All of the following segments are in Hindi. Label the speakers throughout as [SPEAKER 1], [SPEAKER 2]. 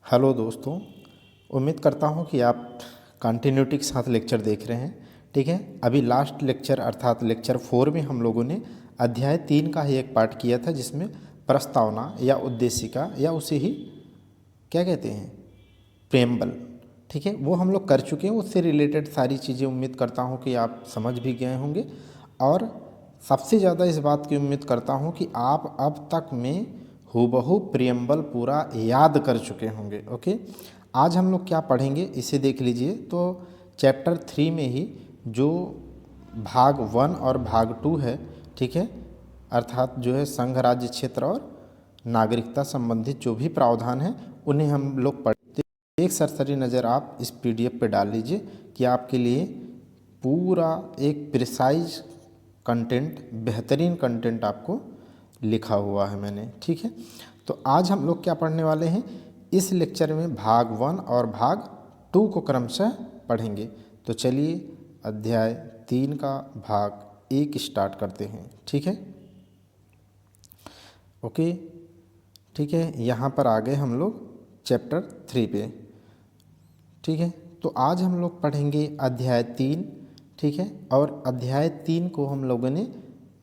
[SPEAKER 1] हेलो दोस्तों, उम्मीद करता हूँ कि आप कंटिन्यूटी के साथ लेक्चर देख रहे हैं। ठीक है, अभी लास्ट लेक्चर अर्थात लेक्चर 4 में हम लोगों ने अध्याय 3 का ही एक पार्ट किया था, जिसमें प्रस्तावना या उद्देशिका या उसे ही क्या कहते हैं, प्रेम्बल। ठीक है, वो हम लोग कर चुके हैं। उससे रिलेटेड सारी चीज़ें उम्मीद करता हूँ कि आप समझ भी गए होंगे, और सबसे ज़्यादा इस बात की उम्मीद करता हूँ कि आप अब तक में हूबहू प्रियम्बल पूरा याद कर चुके होंगे। ओके, आज हम लोग क्या पढ़ेंगे इसे देख लीजिए। तो चैप्टर 3 में ही जो भाग 1 और भाग 2 है, ठीक है, अर्थात जो है संघ राज्य क्षेत्र और नागरिकता संबंधित जो भी प्रावधान है उन्हें हम लोग पढ़ते। एक सरसरी नज़र आप इस PDF पे डाल लीजिए कि आपके लिए पूरा एक प्रिसाइज कंटेंट, बेहतरीन कंटेंट आपको लिखा हुआ है मैंने। ठीक है, तो आज हम लोग क्या पढ़ने वाले हैं, इस लेक्चर में भाग 1 और भाग 2 को क्रमशः पढ़ेंगे। तो चलिए अध्याय 3 का भाग 1 स्टार्ट करते हैं। ठीक है, ओके, ठीक है, यहाँ पर आ गए हम लोग चैप्टर 3 पे। ठीक है, तो आज हम लोग पढ़ेंगे अध्याय 3। ठीक है, और अध्याय 3 को हम लोगों ने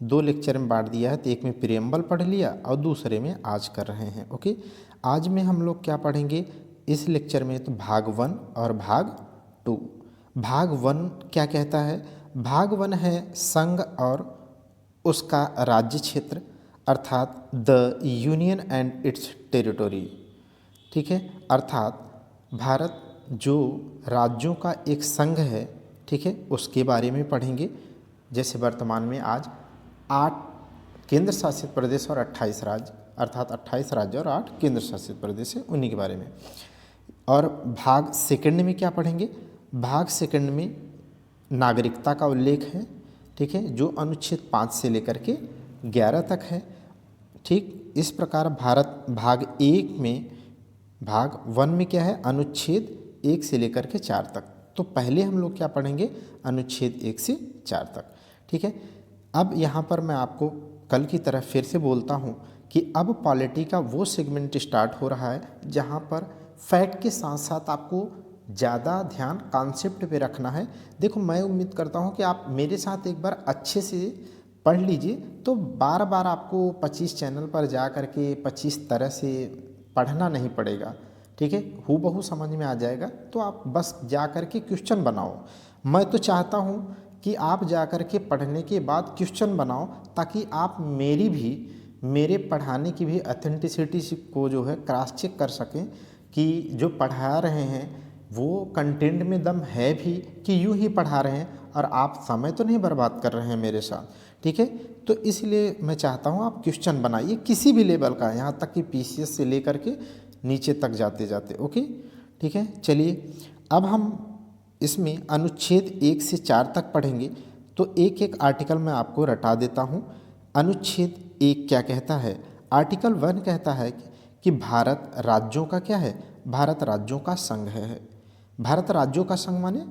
[SPEAKER 1] 2 लेक्चर में बांट दिया है। तो एक में प्रियम्बल पढ़ लिया और दूसरे में आज कर रहे हैं। ओके, आज में हम लोग क्या पढ़ेंगे इस लेक्चर में, तो भाग 1 और भाग 2। भाग 1 क्या कहता है? भाग 1 है संघ और उसका राज्य क्षेत्र, अर्थात the union and it's territory. ठीक है, अर्थात भारत जो राज्यों का एक संघ है, ठीक है, उसके बारे में पढ़ेंगे। जैसे वर्तमान में आज 8 केंद्र शासित प्रदेश और 28 राज्य, अर्थात 28 राज्य और 8 केंद्र शासित प्रदेश है, उन्हीं के बारे में। और भाग सेकंड में क्या पढ़ेंगे? भाग सेकंड में नागरिकता का उल्लेख है। ठीक है, जो अनुच्छेद 5 से लेकर के 11 तक है। ठीक, इस प्रकार भाग 1 में क्या है, अनुच्छेद 1 से लेकर के 4 तक। तो पहले हम लोग क्या पढ़ेंगे, अनुच्छेद 1 से 4 तक। ठीक है, अब यहाँ पर मैं आपको कल की तरह फिर से बोलता हूँ कि अब पॉलिटी का वो सेगमेंट स्टार्ट हो रहा है जहाँ पर फैक्ट के साथ साथ आपको ज़्यादा ध्यान कॉन्सेप्ट पे रखना है। देखो, मैं उम्मीद करता हूँ कि आप मेरे साथ एक बार अच्छे से पढ़ लीजिए, तो बार बार आपको 25 चैनल पर जा कर के 25 तरह से पढ़ना नहीं पड़ेगा। ठीक है, हूबहू समझ में आ जाएगा। तो आप बस जा कर के क्वेश्चन बनाओ। मैं तो चाहता हूँ कि आप जा कर के पढ़ने के बाद क्वेश्चन बनाओ, ताकि आप मेरे पढ़ाने की भी ऑथेंटिसिटी को जो है क्रॉस चेक कर सकें कि जो पढ़ा रहे हैं वो कंटेंट में दम है भी, कि यूं ही पढ़ा रहे हैं और आप समय तो नहीं बर्बाद कर रहे हैं मेरे साथ। ठीक है, तो इसलिए मैं चाहता हूँ आप क्वेश्चन बनाइए किसी भी लेवल का, यहाँ तक कि PCS से लेकर के नीचे तक जाते जाते। ओके, ठीक है, चलिए अब हम इसमें अनुच्छेद 1 से 4 तक पढ़ेंगे। तो एक एक आर्टिकल मैं आपको रटा देता हूँ। अनुच्छेद 1 क्या कहता है? आर्टिकल 1 कहता है कि भारत राज्यों का क्या है, भारत राज्यों का संघ है। भारत राज्यों का संघ माने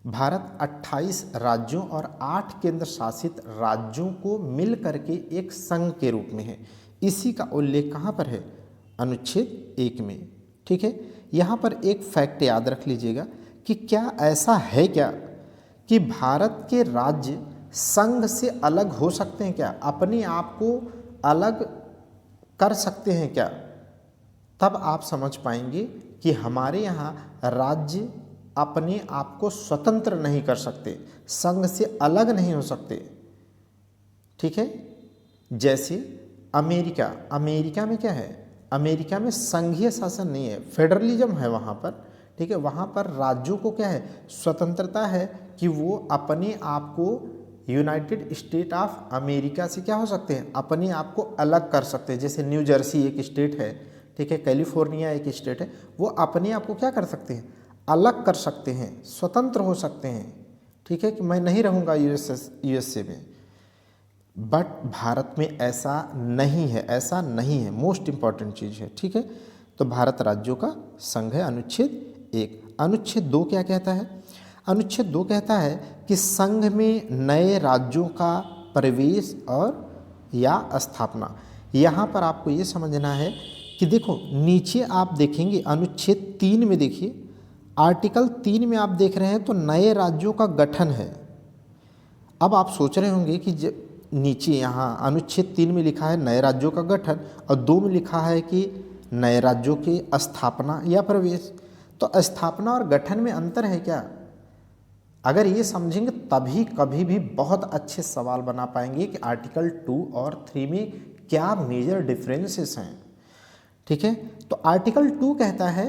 [SPEAKER 1] भारत 28 राज्यों और 8 केंद्र शासित राज्यों को मिल करके एक संघ के रूप में है। इसी का उल्लेख कहाँ पर है? अनुच्छेद 1 में। ठीक है, यहाँ पर एक फैक्ट याद रख लीजिएगा कि क्या ऐसा है क्या कि भारत के राज्य संघ से अलग हो सकते हैं क्या, अपने आप को अलग कर सकते हैं क्या? तब आप समझ पाएंगे कि हमारे यहाँ राज्य अपने आप को स्वतंत्र नहीं कर सकते, संघ से अलग नहीं हो सकते। ठीक है, जैसे अमेरिका में क्या है, अमेरिका में संघीय शासन नहीं है, फेडरलिज्म है वहाँ पर। ठीक है, वहाँ पर राज्यों को क्या है, स्वतंत्रता है कि वो अपने आप को यूनाइटेड स्टेट ऑफ अमेरिका से क्या हो सकते हैं, अपने आप को अलग कर सकते हैं। जैसे न्यू जर्सी एक स्टेट है, ठीक है, कैलिफोर्निया एक स्टेट है, वो अपने आप को क्या कर सकते हैं, अलग कर सकते हैं, स्वतंत्र हो सकते हैं। ठीक है, कि मैं नहीं रहूँगा USA में। बट भारत में ऐसा नहीं है, ऐसा नहीं है, मोस्ट इम्पॉर्टेंट चीज़ है। ठीक है, तो भारत राज्यों का संघ है, अनुच्छेद 1। अनुच्छेद 2 क्या कहता है? अनुच्छेद 2 कहता है कि संघ में नए राज्यों का प्रवेश और या स्थापना। यहाँ पर आपको ये समझना है कि देखो नीचे आप देखेंगे अनुच्छेद 3 में, देखिए आर्टिकल 3 में आप देख रहे हैं तो नए राज्यों का गठन है। अब आप सोच रहे होंगे कि नीचे यहाँ अनुच्छेद 3 में लिखा है नए राज्यों का गठन और 2 में लिखा है कि नए राज्यों की स्थापना या प्रवेश, तो स्थापना और गठन में अंतर है क्या? अगर ये समझेंगे तभी कभी भी बहुत अच्छे सवाल बना पाएंगे कि आर्टिकल 2 और 3 में क्या मेजर डिफरेंसेस हैं। ठीक है, तो आर्टिकल 2 कहता है,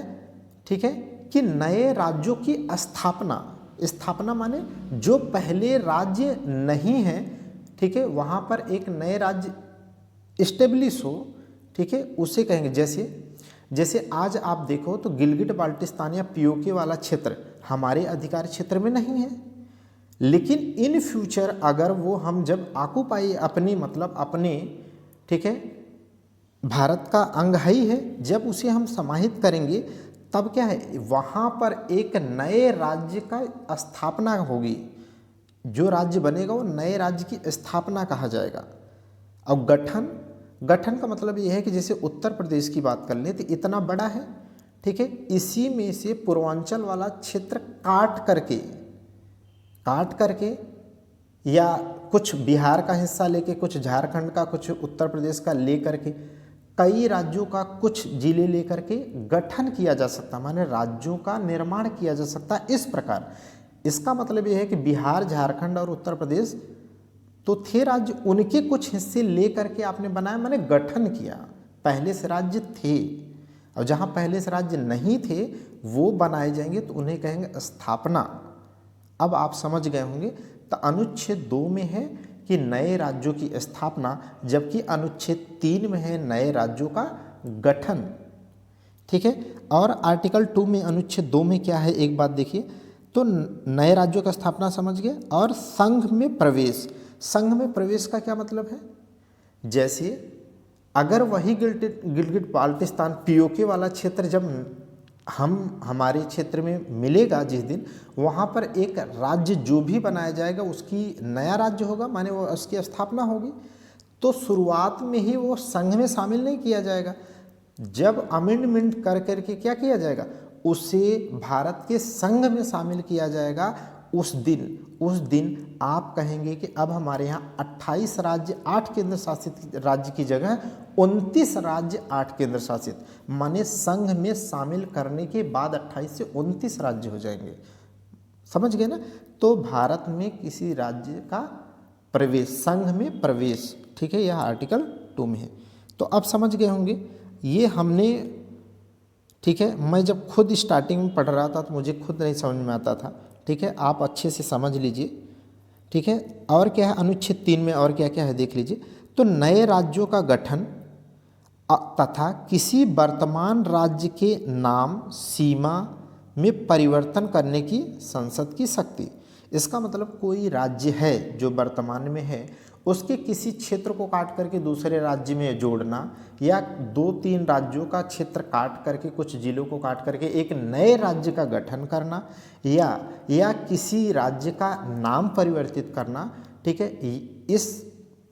[SPEAKER 1] ठीक है, कि नए राज्यों की स्थापना, स्थापना माने जो पहले राज्य नहीं है, ठीक है, वहाँ पर एक नए राज्य इस्टेब्लिश हो, ठीक है, उसे कहेंगे। जैसे आज आप देखो तो गिलगिट बाल्टिस्तान या पीओके वाला क्षेत्र हमारे अधिकार क्षेत्र में नहीं है, लेकिन इन फ्यूचर अगर वो हम जब ऑक्युपाई अपने ठीक है भारत का अंग ही है, जब उसे हम समाहित करेंगे तब क्या है, वहाँ पर एक नए राज्य का स्थापना होगी। जो राज्य बनेगा वो नए राज्य की स्थापना कहा जाएगा। अब गठन का मतलब ये है कि जैसे उत्तर प्रदेश की बात कर लें तो इतना बड़ा है, ठीक है, इसी में से पूर्वांचल वाला क्षेत्र काट करके या कुछ बिहार का हिस्सा लेके, कुछ झारखंड का, कुछ उत्तर प्रदेश का ले करके, कई राज्यों का कुछ जिले लेकर के गठन किया जा सकता, माने राज्यों का निर्माण किया जा सकता है। इस प्रकार इसका मतलब यह है कि बिहार, झारखंड और उत्तर प्रदेश तो थे राज्य, उनके कुछ हिस्से ले करके आपने बनाया, माने गठन किया। पहले से राज्य थे और जहाँ पहले से राज्य नहीं थे वो बनाए जाएंगे तो उन्हें कहेंगे स्थापना। अब आप समझ गए होंगे। तो अनुच्छेद 2 में है कि नए राज्यों की स्थापना, जबकि अनुच्छेद 3 में है नए राज्यों का गठन। ठीक है, और आर्टिकल 2 में, अनुच्छेद 2 में क्या है, एक बात देखिए, तो नए राज्यों का स्थापना समझ गए। और संघ में प्रवेश, संघ में प्रवेश का क्या मतलब है, जैसे अगर वही गिलगिट बाल्टिस्तान पीओके वाला क्षेत्र जब हमारे क्षेत्र में मिलेगा जिस दिन, वहाँ पर एक राज्य जो भी बनाया जाएगा उसकी नया राज्य होगा, माने वो उसकी स्थापना होगी, तो शुरुआत में ही वो संघ में शामिल नहीं किया जाएगा। जब अमेंडमेंट कर करके क्या किया जाएगा, उसे भारत के संघ में शामिल किया जाएगा। उस दिन आप कहेंगे कि अब हमारे यहाँ 28 राज्य 8 केंद्र शासित राज्य की जगह 29 राज्य 8 केंद्र शासित, माने संघ में शामिल करने के बाद 28 से 29 राज्य हो जाएंगे। समझ गए ना? तो भारत में किसी राज्य का प्रवेश, संघ में प्रवेश, ठीक है, यह आर्टिकल 2 में है। तो अब समझ गए होंगे ये हमने, ठीक है, मैं जब खुद स्टार्टिंग में पढ़ रहा था तो मुझे खुद नहीं समझ में आता था। ठीक है, आप अच्छे से समझ लीजिए। ठीक है, और क्या है अनुच्छेद 3 में, और क्या क्या है देख लीजिए। तो नए राज्यों का गठन तथा किसी वर्तमान राज्य के नाम, सीमा में परिवर्तन करने की संसद की शक्ति। इसका मतलब कोई राज्य है जो वर्तमान में है, उसके किसी क्षेत्र को काट करके दूसरे राज्य में जोड़ना, या 2-3 राज्यों का क्षेत्र काट करके, कुछ जिलों को काट करके एक नए राज्य का गठन करना, या किसी राज्य का नाम परिवर्तित करना। ठीक है, इस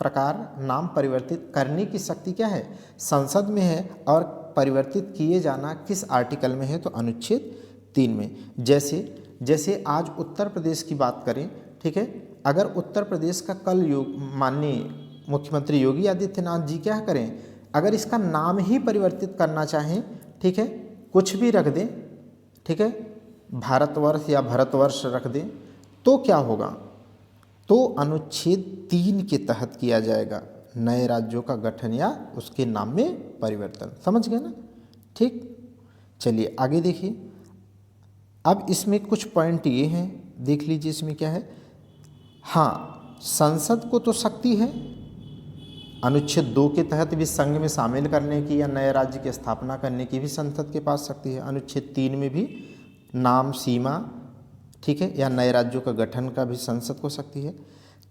[SPEAKER 1] प्रकार नाम परिवर्तित करने की शक्ति क्या है, संसद में है। और परिवर्तित किए जाना किस आर्टिकल में है, तो अनुच्छेद 3 में। जैसे आज उत्तर प्रदेश की बात करें, ठीक है, अगर उत्तर प्रदेश का कल माननीय मुख्यमंत्री योगी आदित्यनाथ जी क्या करें, अगर इसका नाम ही परिवर्तित करना चाहें, ठीक है, कुछ भी रख दें, ठीक है, भारतवर्ष या भरतवर्ष रख दें, तो क्या होगा, तो अनुच्छेद 3 के तहत किया जाएगा नए राज्यों का गठन या उसके नाम में परिवर्तन। समझ गए ना? ठीक, चलिए आगे देखिए। अब इसमें कुछ पॉइंट ये हैं, देख लीजिए इसमें क्या है। हाँ, संसद को तो शक्ति है अनुच्छेद 2 के तहत भी संघ में शामिल करने की या नए राज्य की स्थापना करने की भी संसद के पास शक्ति है। अनुच्छेद 3 में भी नाम, सीमा, ठीक है, या नए राज्यों का गठन का भी संसद को शक्ति है।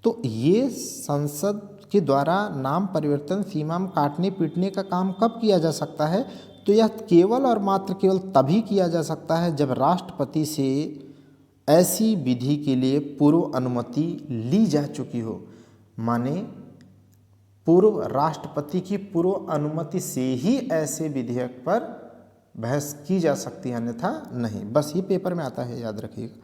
[SPEAKER 1] तो ये संसद के द्वारा नाम परिवर्तन, सीमा काटने पीटने का काम कब किया जा सकता है, तो यह केवल और मात्र केवल तभी किया जा सकता है जब राष्ट्रपति से ऐसी विधि के लिए पूर्व अनुमति ली जा चुकी हो। माने पूर्व राष्ट्रपति की पूर्व अनुमति से ही ऐसे विधेयक पर बहस की जा सकती है, अन्यथा नहीं। बस ये पेपर में आता है, याद रखिएगा,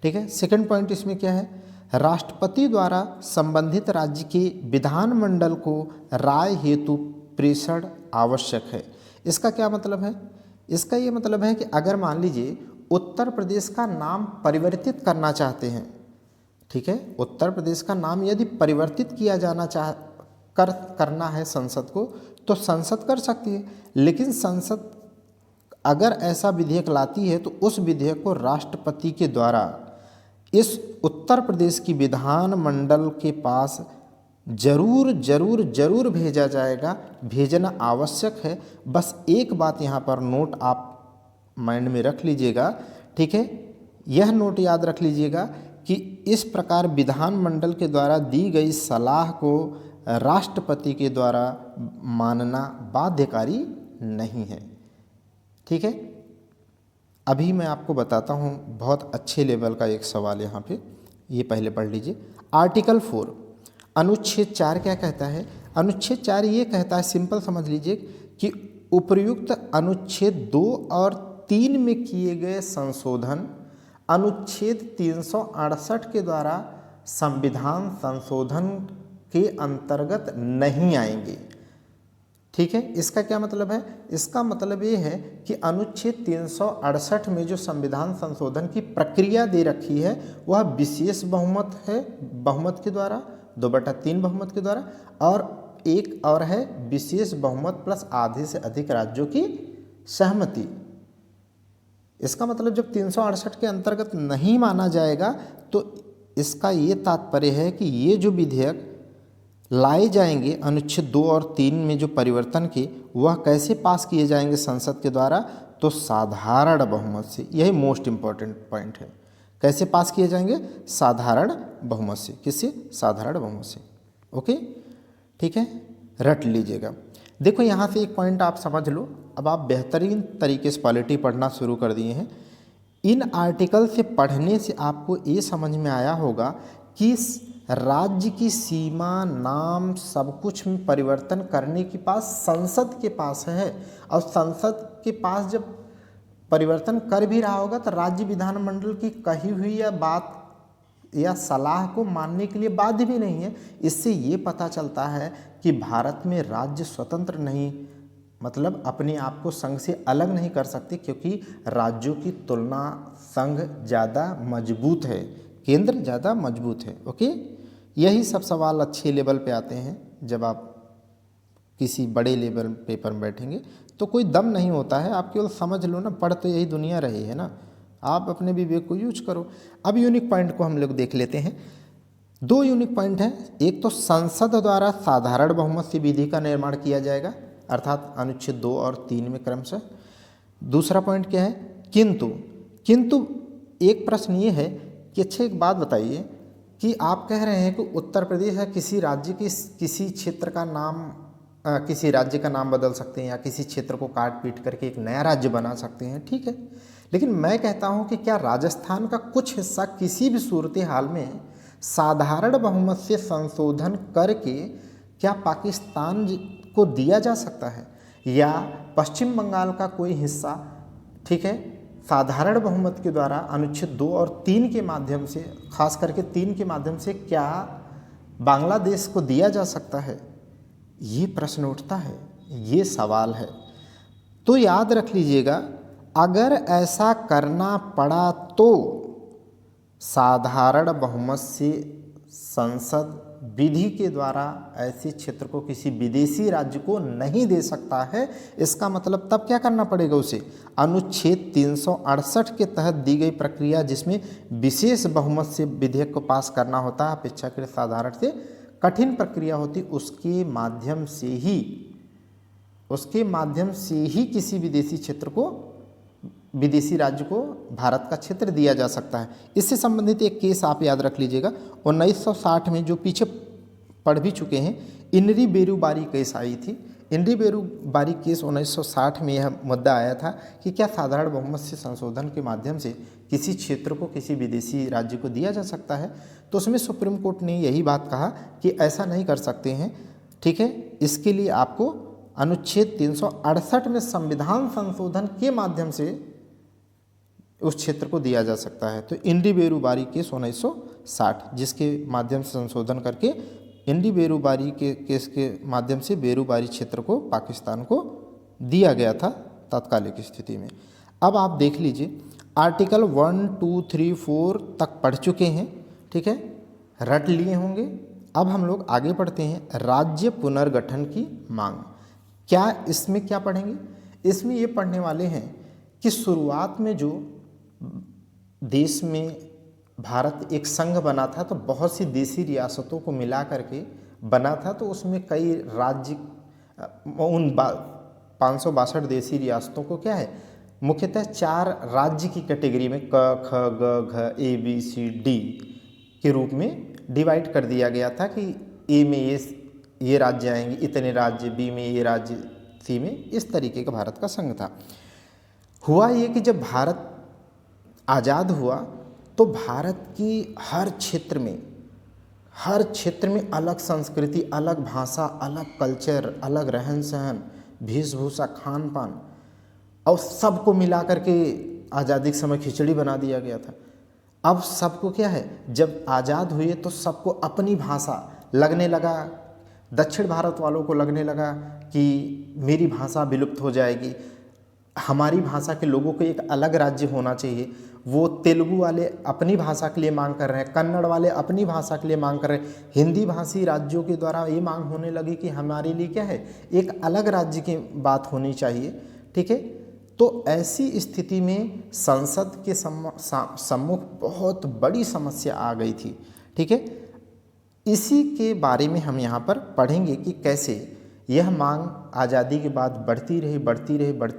[SPEAKER 1] ठीक है। सेकंड पॉइंट इसमें क्या है, राष्ट्रपति द्वारा संबंधित राज्य के विधानमंडल को राय हेतु प्रेषण आवश्यक है। इसका क्या मतलब है, इसका ये मतलब है कि अगर मान लीजिए उत्तर प्रदेश का नाम परिवर्तित करना चाहते हैं, ठीक है, उत्तर प्रदेश का नाम यदि परिवर्तित किया जाना करना है संसद को, तो संसद कर सकती है। लेकिन संसद अगर ऐसा विधेयक लाती है तो उस विधेयक को राष्ट्रपति के द्वारा इस उत्तर प्रदेश की विधानमंडल के पास जरूर भेजा जाएगा, भेजना आवश्यक है। बस एक बात यहाँ पर नोट आप माइंड में रख लीजिएगा, ठीक है, यह नोट याद रख लीजिएगा कि इस प्रकार विधानमंडल के द्वारा दी गई सलाह को राष्ट्रपति के द्वारा मानना बाध्यकारी नहीं है, ठीक है। अभी मैं आपको बताता हूँ बहुत अच्छे लेवल का एक सवाल यहाँ पे, ये पहले पढ़ लीजिए। आर्टिकल 4 अनुच्छेद 4 क्या कहता है, अनुच्छेद 4 ये कहता है, सिंपल समझ लीजिए कि उपर्युक्त अनुच्छेद 2 और 3 में किए गए संशोधन अनुच्छेद 368 के द्वारा संविधान संशोधन के अंतर्गत नहीं आएंगे, ठीक है। इसका क्या मतलब है, इसका मतलब ये है कि अनुच्छेद 368 में जो संविधान संशोधन की प्रक्रिया दे रखी है वह विशेष बहुमत है, बहुमत के द्वारा 2/3 बहुमत के द्वारा, और एक और है विशेष बहुमत प्लस आधे से अधिक राज्यों की सहमति। इसका मतलब जब 368 के अंतर्गत नहीं माना जाएगा तो इसका ये तात्पर्य है कि ये जो विधेयक लाए जाएंगे अनुच्छेद 2 और 3 में जो परिवर्तन के, वह कैसे पास किए जाएंगे संसद के द्वारा, तो साधारण बहुमत से। यही मोस्ट इम्पॉर्टेंट पॉइंट है, कैसे पास किए जाएंगे, साधारण बहुमत से। किससे, साधारण बहुमत से, ओके, ठीक है, रट लीजिएगा। देखो यहाँ से एक पॉइंट आप समझ लो, अब आप बेहतरीन तरीके से पॉलिटी पढ़ना शुरू कर दिए हैं। इन आर्टिकल से पढ़ने से आपको ये समझ में आया होगा कि राज्य की सीमा, नाम, सब कुछ में परिवर्तन करने के पास संसद के पास है, और संसद के पास जब परिवर्तन कर भी रहा होगा तो राज्य विधानमंडल की कही हुई या बात या सलाह को मानने के लिए बाध्य भी नहीं है। इससे ये पता चलता है कि भारत में राज्य स्वतंत्र नहीं, मतलब अपने आप को संघ से अलग नहीं कर सकते, क्योंकि राज्यों की तुलना संघ ज़्यादा मजबूत है, केंद्र ज़्यादा मजबूत है, ओके। यही सब सवाल अच्छे लेवल पे आते हैं जब आप किसी बड़े लेवल पेपर में बैठेंगे, तो कोई दम नहीं होता है, आप केवल समझ लो ना, पढ़ तो यही दुनिया रही है ना, आप अपने विवेक को यूज करो। अब यूनिक पॉइंट को हम लोग देख लेते हैं। 2 यूनिक पॉइंट हैं, एक तो संसद द्वारा साधारण बहुमत से विधि का निर्माण किया जाएगा, अर्थात अनुच्छेद 2 और 3 में क्रमशः। दूसरा पॉइंट क्या है, किंतु एक प्रश्न ये है कि अच्छा एक बात बताइए कि आप कह रहे हैं कि उत्तर प्रदेश है किसी राज्य की किसी क्षेत्र का नाम, किसी राज्य का नाम बदल सकते हैं या किसी क्षेत्र को काट पीट करके एक नया राज्य बना सकते हैं, ठीक है। लेकिन मैं कहता हूं कि क्या राजस्थान का कुछ हिस्सा किसी भी सूरत हाल में साधारण बहुमत से संशोधन करके क्या पाकिस्तान को दिया जा सकता है, या पश्चिम बंगाल का कोई हिस्सा, ठीक है, साधारण बहुमत के द्वारा अनुच्छेद 2 और 3 के माध्यम से, खास करके 3 के माध्यम से क्या बांग्लादेश को दिया जा सकता है, ये प्रश्न उठता है, ये सवाल है। तो याद रख लीजिएगा, अगर ऐसा करना पड़ा तो साधारण बहुमत से संसद विधि के द्वारा ऐसे क्षेत्र को किसी विदेशी राज्य को नहीं दे सकता है। इसका मतलब तब क्या करना पड़ेगा उसे, अनुच्छेद 368 के तहत दी गई प्रक्रिया जिसमें विशेष बहुमत से विधेयक को पास करना होता है, अपेक्षाकृत साधारण से कठिन प्रक्रिया होती, उसके माध्यम से ही किसी विदेशी क्षेत्र को, विदेशी राज्य को भारत का क्षेत्र दिया जा सकता है। इससे संबंधित एक केस आप याद रख लीजिएगा, 1960 में, जो पीछे पढ़ भी चुके हैं, इनरी बेरूबारी केस आई थी। इनरी बेरूबारी केस 1960 में यह मुद्दा आया था कि क्या साधारण बहुमत से संशोधन के माध्यम से किसी क्षेत्र को किसी विदेशी राज्य को दिया जा सकता है। तो उसमें सुप्रीम कोर्ट ने यही बात कहा कि ऐसा नहीं कर सकते हैं, ठीक है। इसके लिए आपको अनुच्छेद 368 में संविधान संशोधन के माध्यम से उस क्षेत्र को दिया जा सकता है। तो इंडी बेरूबारी केस 1960, जिसके माध्यम से संशोधन करके इंडी बेरूबारी के केस के माध्यम से बेरूबारी क्षेत्र को पाकिस्तान को दिया गया था तात्कालिक स्थिति में। अब आप देख लीजिए, आर्टिकल 1, 2, 3, 4 तक पढ़ चुके हैं, ठीक है, रट लिए होंगे। अब हम लोग आगे पढ़ते हैं राज्य पुनर्गठन की मांग। क्या इसमें क्या पढ़ेंगे? इसमें ये पढ़ने वाले हैं कि शुरुआत में जो देश में भारत एक संघ बना था तो बहुत सी देशी रियासतों को मिला करके बना था, तो उसमें कई राज्य उन 562 देशी रियासतों को क्या है मुख्यतः 4 राज्य की कैटेगरी में क ख ग घ ए बी सी डी के रूप में डिवाइड कर दिया गया था कि ए में ये राज्य आएंगे, इतने राज्य, बी में ये राज्य, सी में इस तरीके का भारत का संघ था। हुआ ये कि जब भारत आज़ाद हुआ तो भारत की हर क्षेत्र में अलग संस्कृति, अलग भाषा, अलग कल्चर, अलग रहन सहन, वेशभूषा, खान पान और सबको मिला करके आज़ादी के समय खिचड़ी बना दिया गया था। अब सबको क्या है, जब आज़ाद हुए तो सबको अपनी भाषा लगने लगा, दक्षिण भारत वालों को लगने लगा कि मेरी भाषा विलुप्त हो जाएगी, हमारी भाषा के लोगों को एक अलग राज्य होना चाहिए। वो तेलुगु वाले अपनी भाषा के लिए मांग कर रहे हैं, कन्नड़ वाले अपनी भाषा के लिए मांग कर रहे हैं, हिंदी भाषी राज्यों के द्वारा ये मांग होने लगी कि हमारे लिए क्या है एक अलग राज्य की बात होनी चाहिए, ठीक है। तो ऐसी स्थिति में संसद के सम्मुख बहुत बड़ी समस्या आ गई थी, ठीक है। इसी के बारे में हम यहाँ पर पढ़ेंगे कि कैसे यह मांग आज़ादी के बाद बढ़ती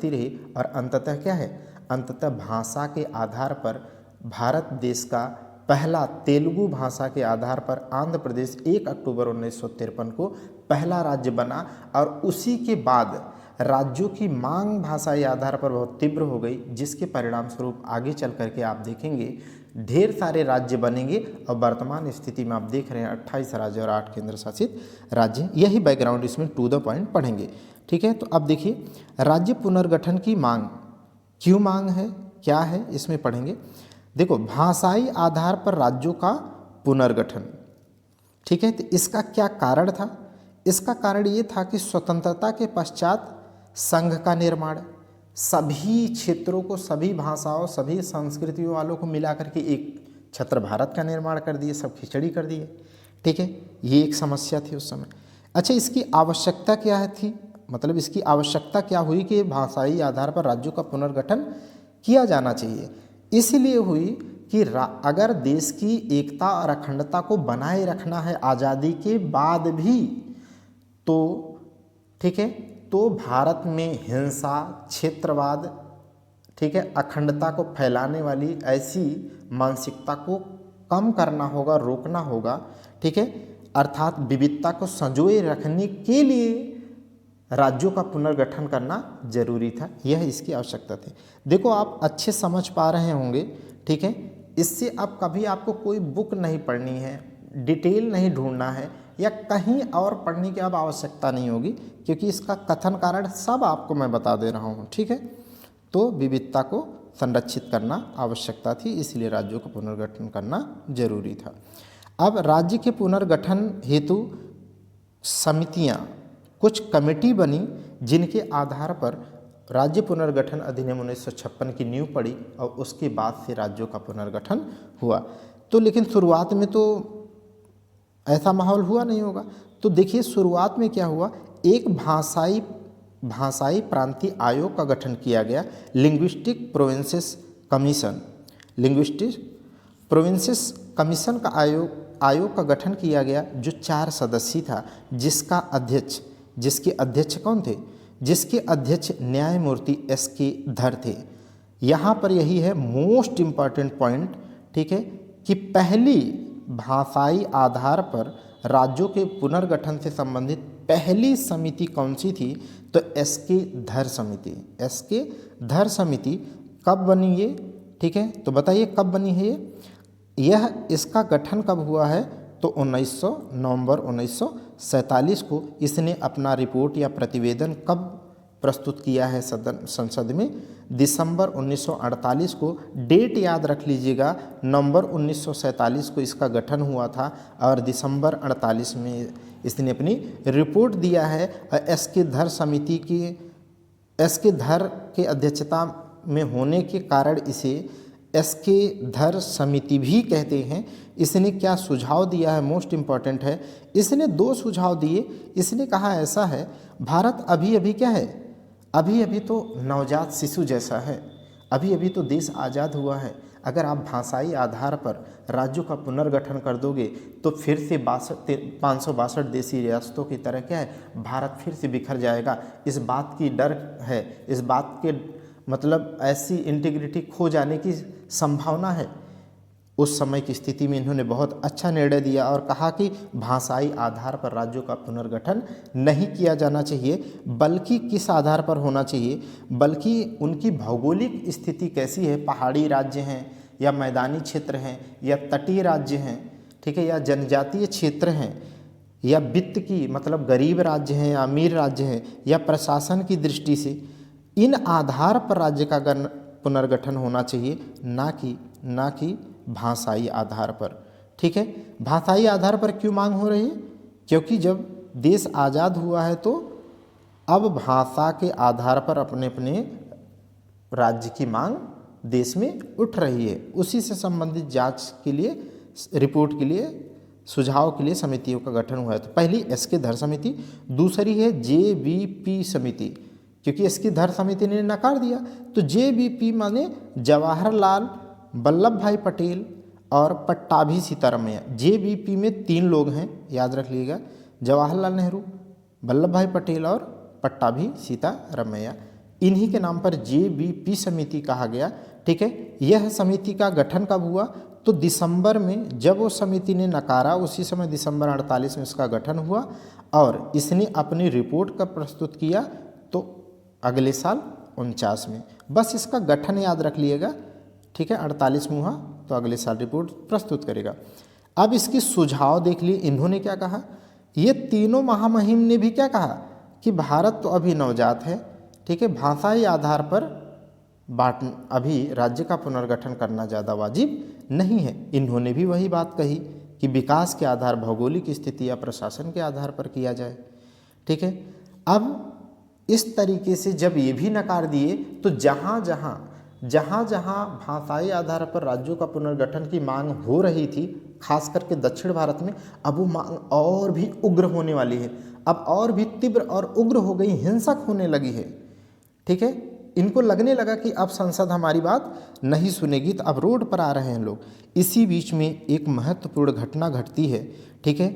[SPEAKER 1] रही और अंततः क्या है, अंततः भाषा के आधार पर भारत देश का पहला तेलुगु भाषा के आधार पर आंध्र प्रदेश 1 अक्टूबर 1953 को पहला राज्य बना। और उसी के बाद राज्यों की मांग भाषाई आधार पर बहुत तीव्र हो गई, जिसके परिणाम स्वरूप आगे चल करके आप देखेंगे ढेर सारे राज्य बनेंगे और वर्तमान स्थिति में आप देख रहे हैं 28 राज्य और 8 केंद्र शासित राज्य। यही बैकग्राउंड इसमें टू द पॉइंट पढ़ेंगे, ठीक है। तो अब देखिए राज्य पुनर्गठन की मांग क्यों मांग है, क्या है, इसमें पढ़ेंगे। देखो, भाषाई आधार पर राज्यों का पुनर्गठन, ठीक है। तो इसका क्या कारण था? इसका कारण ये था कि स्वतंत्रता के पश्चात संघ का निर्माण, सभी क्षेत्रों को, सभी भाषाओं, सभी संस्कृतियों वालों को मिला करके एक छत्र भारत का निर्माण कर दिए, सब खिचड़ी कर दिए, ठीक है। ये एक समस्या थी उस समय। अच्छा, इसकी आवश्यकता क्या थी, मतलब इसकी आवश्यकता क्या हुई कि भाषाई आधार पर राज्यों का पुनर्गठन किया जाना चाहिए? इसलिए हुई कि अगर देश की एकता और अखंडता को बनाए रखना है आज़ादी के बाद भी, तो ठीक है, तो भारत में हिंसा, क्षेत्रवाद, ठीक है, अखंडता को फैलाने वाली ऐसी मानसिकता को कम करना होगा, रोकना होगा, ठीक है। अर्थात विविधता को संजोए रखने के लिए राज्यों का पुनर्गठन करना जरूरी था, यह इसकी आवश्यकता थी। देखो, आप अच्छे समझ पा रहे होंगे, ठीक है। इससे अब कभी आपको कोई बुक नहीं पढ़नी है, डिटेल नहीं ढूंढना है या कहीं और पढ़ने की अब आवश्यकता नहीं होगी, क्योंकि इसका कथन कारण सब आपको मैं बता दे रहा हूँ, ठीक है। तो विविधता को संरक्षित करना आवश्यकता थी, इसलिए राज्यों का पुनर्गठन करना जरूरी था। अब राज्य के पुनर्गठन हेतु समितियाँ, कुछ कमेटी बनी, जिनके आधार पर राज्य पुनर्गठन अधिनियम 1956 की नींव पड़ी और उसके बाद से राज्यों का पुनर्गठन हुआ। तो लेकिन शुरुआत में तो ऐसा माहौल हुआ नहीं होगा। तो देखिए, शुरुआत में क्या हुआ, एक भाषाई प्रांतीय आयोग का गठन किया गया, linguistic provinces commission. Linguistic provinces commission का आयोग का गठन किया गया, जो 4 सदस्यीय था, जिसके अध्यक्ष कौन थे? जिसके अध्यक्ष न्यायमूर्ति S.K. धर थे। यहाँ पर यही है मोस्ट इम्पॉर्टेंट पॉइंट, ठीक है, कि पहली भाषाई आधार पर राज्यों के पुनर्गठन से संबंधित पहली समिति कौन सी थी? तो S.K. धर समिति। S.K. धर समिति कब बनी ये, ठीक है, तो बताइए कब बनी है ये? इसका गठन कब हुआ है? तो 1900 नवंबर 1947 को इसने अपना रिपोर्ट या प्रतिवेदन कब प्रस्तुत किया है संसद में? दिसंबर 1948 को। डेट याद रख लीजिएगा, नवंबर 1947 को इसका गठन हुआ था और दिसंबर 48 में इसने अपनी रिपोर्ट दिया है। एस के धर समिति की एस के धर के अध्यक्षता में होने के कारण इसे एस के धर समिति भी कहते हैं। इसने क्या सुझाव दिया है, मोस्ट इम्पॉर्टेंट है, इसने 2 सुझाव दिए। इसने कहा ऐसा है, भारत अभी अभी क्या है, अभी अभी तो नवजात शिशु जैसा है, अभी अभी तो देश आज़ाद हुआ है। अगर आप भाषाई आधार पर राज्यों का पुनर्गठन कर दोगे तो फिर से 562 देशी रियासतों की तरह क्या है, भारत फिर से बिखर जाएगा। इस बात की डर है, इस बात के मतलब ऐसी इंटीग्रिटी खो जाने की संभावना है। उस समय की स्थिति में इन्होंने बहुत अच्छा निर्णय दिया और कहा कि भाषाई आधार पर राज्यों का पुनर्गठन नहीं किया जाना चाहिए, बल्कि किस आधार पर होना चाहिए, बल्कि उनकी भौगोलिक स्थिति कैसी है, पहाड़ी राज्य हैं या मैदानी क्षेत्र हैं या तटीय राज्य हैं, ठीक है, या जनजातीय क्षेत्र हैं, या वित्त की मतलब गरीब राज्य हैं या अमीर राज्य हैं, या प्रशासन की दृष्टि से, इन आधार पर राज्य का पुनर्गठन होना चाहिए, ना कि भाषाई आधार पर। ठीक है, भाषाई आधार पर क्यों मांग हो रही है? क्योंकि जब देश आज़ाद हुआ है तो अब भाषा के आधार पर अपने अपने राज्य की मांग देश में उठ रही है। उसी से संबंधित जांच के लिए, रिपोर्ट के लिए, सुझाव के लिए समितियों का गठन हुआ है। तो पहली एस के धर समिति, दूसरी है JVP समिति, क्योंकि एस के धर समिति ने नकार दिया। तो JVP माने जवाहरलाल वल्लभ भाई पटेल और पट्टाभी सीतारमैया। JVP में 3 लोग हैं, याद रख लीजिएगा, जवाहरलाल नेहरू, वल्लभ भाई पटेल और पट्टाभी सीतारमैया। इन्हीं के नाम पर JVP समिति कहा गया। ठीक है, यह समिति का गठन कब हुआ? तो दिसंबर में, जब वो समिति ने नकारा उसी समय दिसंबर 48 में इसका गठन हुआ और इसने अपनी रिपोर्ट कब प्रस्तुत किया? तो अगले साल 49 में। बस इसका गठन याद रख लिएगा। ठीक है, 48 में हुआ तो अगले साल रिपोर्ट प्रस्तुत करेगा। अब इसकी सुझाव देख लिए, इन्होंने क्या कहा? ये तीनों महामहिम ने भी क्या कहा कि भारत तो अभी नवजात है, ठीक है, भाषाई आधार पर अभी राज्य का पुनर्गठन करना ज़्यादा वाजिब नहीं है। इन्होंने भी वही बात कही कि विकास के आधार, भौगोलिक स्थिति या प्रशासन के आधार पर किया जाए। ठीक है, अब इस तरीके से जब ये भी नकार दिए तो जहाँ जहाँ भाषाई आधार पर राज्यों का पुनर्गठन की मांग हो रही थी, खास करके दक्षिण भारत में, अब वो मांग और भी उग्र होने वाली है, अब और भी तीव्र और उग्र हो गई, हिंसक होने लगी है। ठीक है, इनको लगने लगा कि अब संसद हमारी बात नहीं सुनेगी, तो अब रोड पर आ रहे हैं लोग। इसी बीच में एक महत्वपूर्ण घटना घटती है। ठीक है,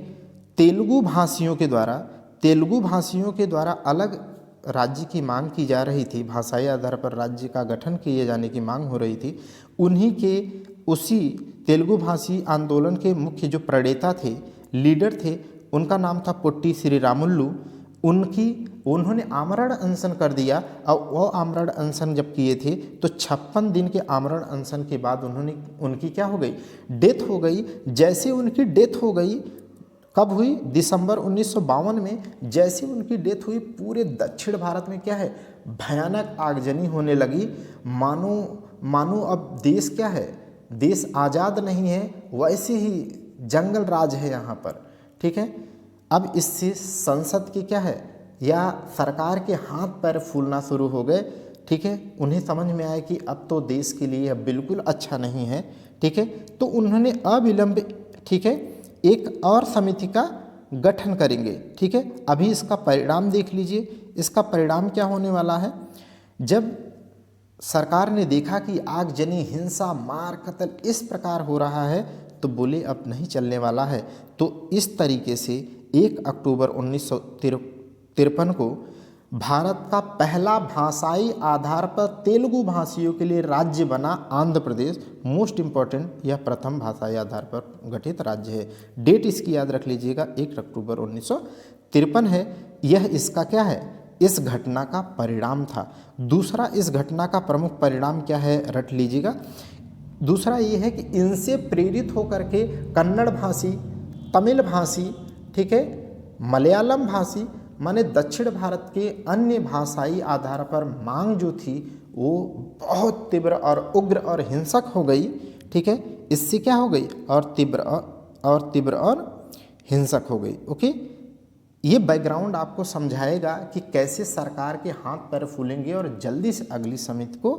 [SPEAKER 1] तेलुगु भाषियों के द्वारा अलग राज्य की मांग की जा रही थी, भाषाई आधार पर राज्य का गठन किए जाने की मांग हो रही थी। उन्हीं के उसी तेलुगु भाषी आंदोलन के मुख्य जो प्रणेता थे, लीडर थे, उनका नाम था पोट्टी श्रीरामुलु। उन्होंने आमरण अनशन कर दिया और वो आमरण अनशन जब किए थे तो 56 दिन के आमरण अनशन के बाद उनकी क्या हो गई? डेथ हो गई। जैसे उनकी डेथ हो गई, कब हुई? दिसंबर 1952 में। जैसे उनकी डेथ हुई, पूरे दक्षिण भारत में क्या है, भयानक आगजनी होने लगी। मानो अब देश क्या है, देश आज़ाद नहीं है, वैसे ही जंगल राज है यहाँ पर। ठीक है, अब इससे संसद की क्या है या सरकार के हाथ पैर फूलना शुरू हो गए। ठीक है, उन्हें समझ में आया कि अब तो देश के लिए अब बिल्कुल अच्छा नहीं है। ठीक है, तो उन्होंने अविलंब, ठीक है, एक और समिति का गठन करेंगे। ठीक है, अभी इसका परिणाम देख लीजिए। इसका परिणाम क्या होने वाला है? जब सरकार ने देखा कि आगजनी, हिंसा, मार, कत्ल इस प्रकार हो रहा है तो बोले अब नहीं चलने वाला है। तो इस तरीके से 1 अक्टूबर 1953 को भारत का पहला भाषाई आधार पर तेलुगु भाषियों के लिए राज्य बना आंध्र प्रदेश। मोस्ट इम्पॉर्टेंट, यह प्रथम भाषाई आधार पर गठित राज्य है। डेट इसकी याद रख लीजिएगा, 1 अक्टूबर 1953 है। यह इसका क्या है, इस घटना का परिणाम था। दूसरा, इस घटना का प्रमुख परिणाम क्या है, रट लीजिएगा। दूसरा ये है कि इनसे प्रेरित होकर के कन्नड़ भाषी तमिल भाषी, ठीक है, मलयालम भाषी, माने दक्षिण भारत के अन्य भाषाई आधार पर मांग जो थी वो बहुत तीव्र और उग्र और हिंसक हो गई, ठीक है, इससे क्या हो गई और तीव्र और हिंसक हो गई। ओके, ये बैकग्राउंड आपको समझाएगा कि कैसे सरकार के हाथ पैर फूलेंगे और जल्दी से अगली समिति को,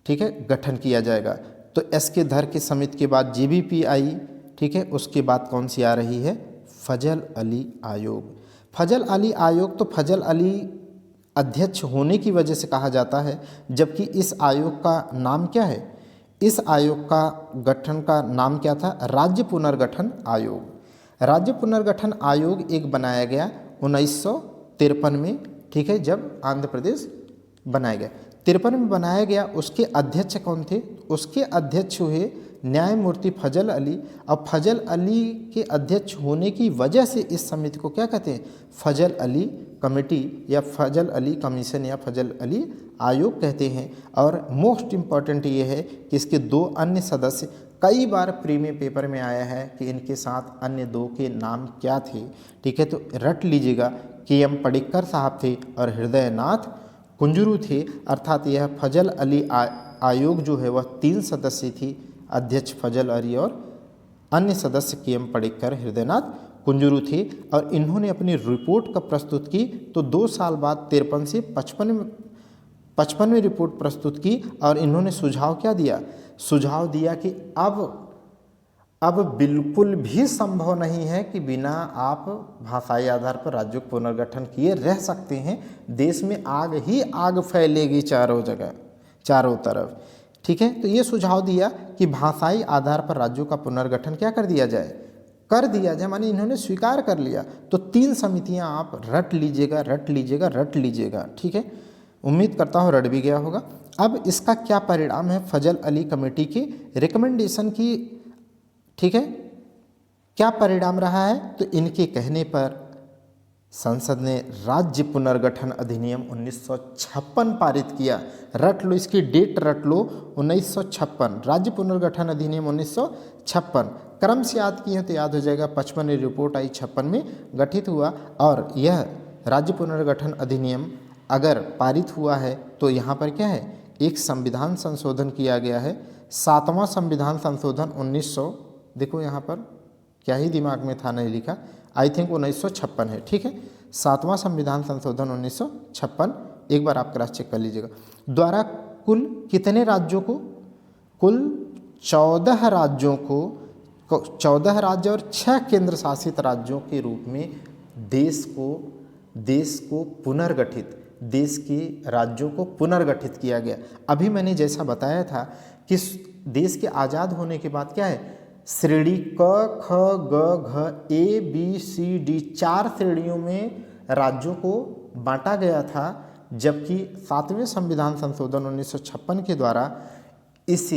[SPEAKER 1] ठीक है, गठन किया जाएगा। तो एस के धर की समिति के बाद जेबीपी आई, ठीक है, उसके बाद कौन सी आ रही है, फजल अली आयोग। फजल अली आयोग, तो फजल अली अध्यक्ष होने की वजह से कहा जाता है, जबकि इस आयोग का नाम क्या है, इस आयोग का गठन का नाम क्या था, राज्य पुनर्गठन आयोग। राज्य पुनर्गठन आयोग एक बनाया गया 1953 में, ठीक है, जब आंध्र प्रदेश बनाया गया, 53 में बनाया गया। उसके अध्यक्ष कौन थे, उसके अध्यक्ष हुए न्यायमूर्ति फजल अली। अब फजल अली के अध्यक्ष होने की वजह से इस समिति को क्या कहते हैं, फजल अली कमेटी या फजल अली कमीशन या फजल अली आयोग कहते हैं। और मोस्ट इम्पॉर्टेंट ये है कि इसके दो अन्य सदस्य, कई बार प्रीमियम पेपर में आया है कि इनके साथ अन्य दो के नाम क्या थे, ठीक है, तो रट लीजिएगा, KM पडिक्कर साहब थे और हृदयनाथ कुंजरू थे। अर्थात यह फजल अली आयोग जो है वह 3 सदस्य थी, अध्यक्ष फजल अली और अन्य सदस्य KM पडिक्कर, हृदयनाथ कुंजरू थे। और इन्होंने अपनी रिपोर्ट कब प्रस्तुत की, तो 2 साल बाद 53 से 55 में रिपोर्ट प्रस्तुत की। और इन्होंने सुझाव क्या दिया, सुझाव दिया कि अब बिल्कुल भी संभव नहीं है कि बिना आप भाषाई आधार पर राज्यों का पुनर्गठन किए रह सकते हैं, देश में आग ही आग फैलेगी चारों जगह, चारों तरफ, ठीक है। तो ये सुझाव दिया कि भाषाई आधार पर राज्यों का पुनर्गठन क्या कर दिया जाए, माने इन्होंने स्वीकार कर लिया। तो 3 समितियां आप रट लीजिएगा, ठीक है, उम्मीद करता हूँ रट भी गया होगा। अब इसका क्या परिणाम है, फजल अली कमेटी की रिकमेंडेशन की, ठीक है, क्या परिणाम रहा है, तो इनके कहने पर संसद ने राज्य पुनर्गठन अधिनियम 1956 पारित किया। रट लो, इसकी डेट रट लो, 1956, राज्य पुनर्गठन अधिनियम 1956। क्रम से याद किए तो याद हो जाएगा, 55 में रिपोर्ट आई, 56 में गठित हुआ। और यह राज्य पुनर्गठन अधिनियम अगर पारित हुआ है तो यहाँ पर क्या है, एक संविधान संशोधन किया गया है, 7वां संविधान संशोधन 1900, देखो यहाँ पर क्या ही दिमाग में था, नहीं लिखा, आई थिंक 1956 है, ठीक है, 7वां संविधान संशोधन 1956, एक बार आप क्रॉस चेक कर लीजिएगा, द्वारा कुल कितने राज्यों को, कुल 14 राज्यों को, 14 राज्य और 6 केंद्र शासित राज्यों के रूप में देश को पुनर्गठित, देश के राज्यों को पुनर्गठित किया गया। अभी मैंने जैसा बताया था कि देश के आज़ाद होने के बाद क्या है, श्रेणी क ख ग घ ए बी सी डी 4 श्रेणियों में राज्यों को बांटा गया था, जबकि 7वें संविधान संशोधन 1956 के द्वारा इस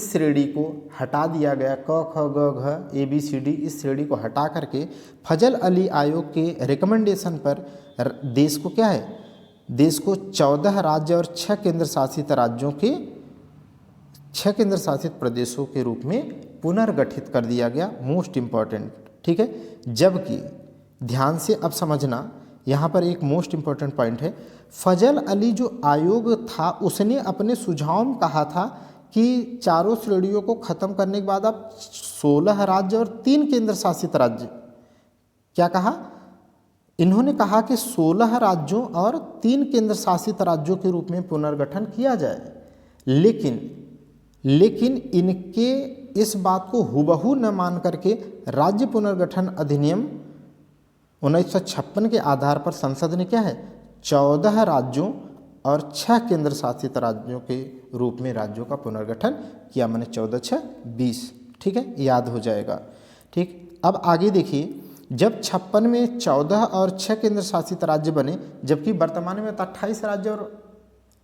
[SPEAKER 1] श्रेणी को हटा दिया गया, क ख ग घ ए बी सी डी, इस श्रेणी को हटा करके फजल अली आयोग के रिकमेंडेशन पर देश को क्या है, देश को 14 राज्य और 6 केंद्र शासित राज्यों के 6 केंद्र शासित प्रदेशों के रूप में पुनर्गठित कर दिया गया। मोस्ट इम्पॉर्टेंट, ठीक है। जबकि ध्यान से अब समझना, यहाँ पर एक मोस्ट इम्पॉर्टेंट पॉइंट है, फजल अली जो आयोग था उसने अपने सुझाव में कहा था कि चारों श्रेणियों को खत्म करने के बाद अब 16 राज्य और 3 केंद्र शासित राज्य, क्या कहा, इन्होंने कहा कि 16 राज्यों और 3 केंद्र शासित राज्यों के रूप में पुनर्गठन किया जाए। लेकिन इनके इस बात को हुबहू न मान करके राज्य पुनर्गठन अधिनियम 1956 के आधार पर संसद ने क्या है, 14 राज्यों और 6 केंद्र शासित राज्यों के रूप में राज्यों का पुनर्गठन किया, मैंने 14 6 20, ठीक है, याद हो जाएगा, ठीक। अब आगे देखिए, जब 56 में 14 और 6 केंद्र शासित राज्य बने, जबकि वर्तमान में 28 राज्य और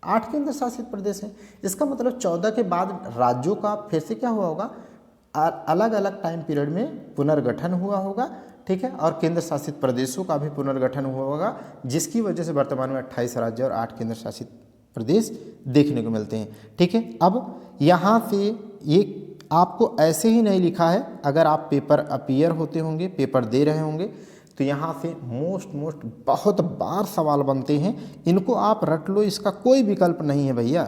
[SPEAKER 1] 8 केंद्र शासित प्रदेश हैं। इसका मतलब 14 के बाद राज्यों का फिर से क्या हुआ होगा, अलग अलग टाइम पीरियड में पुनर्गठन हुआ होगा, ठीक है, और केंद्र शासित प्रदेशों का भी पुनर्गठन हुआ होगा, जिसकी वजह से वर्तमान में 28 राज्य और 8 केंद्र शासित प्रदेश देखने को मिलते हैं, ठीक है। अब यहाँ से ये आपको ऐसे ही नहीं लिखा है। अगर आप पेपर अपीयर होते होंगे, पेपर दे रहे होंगे, तो यहाँ से मोस्ट बहुत बार सवाल बनते हैं, इनको आप रट लो, इसका कोई विकल्प नहीं है भैया।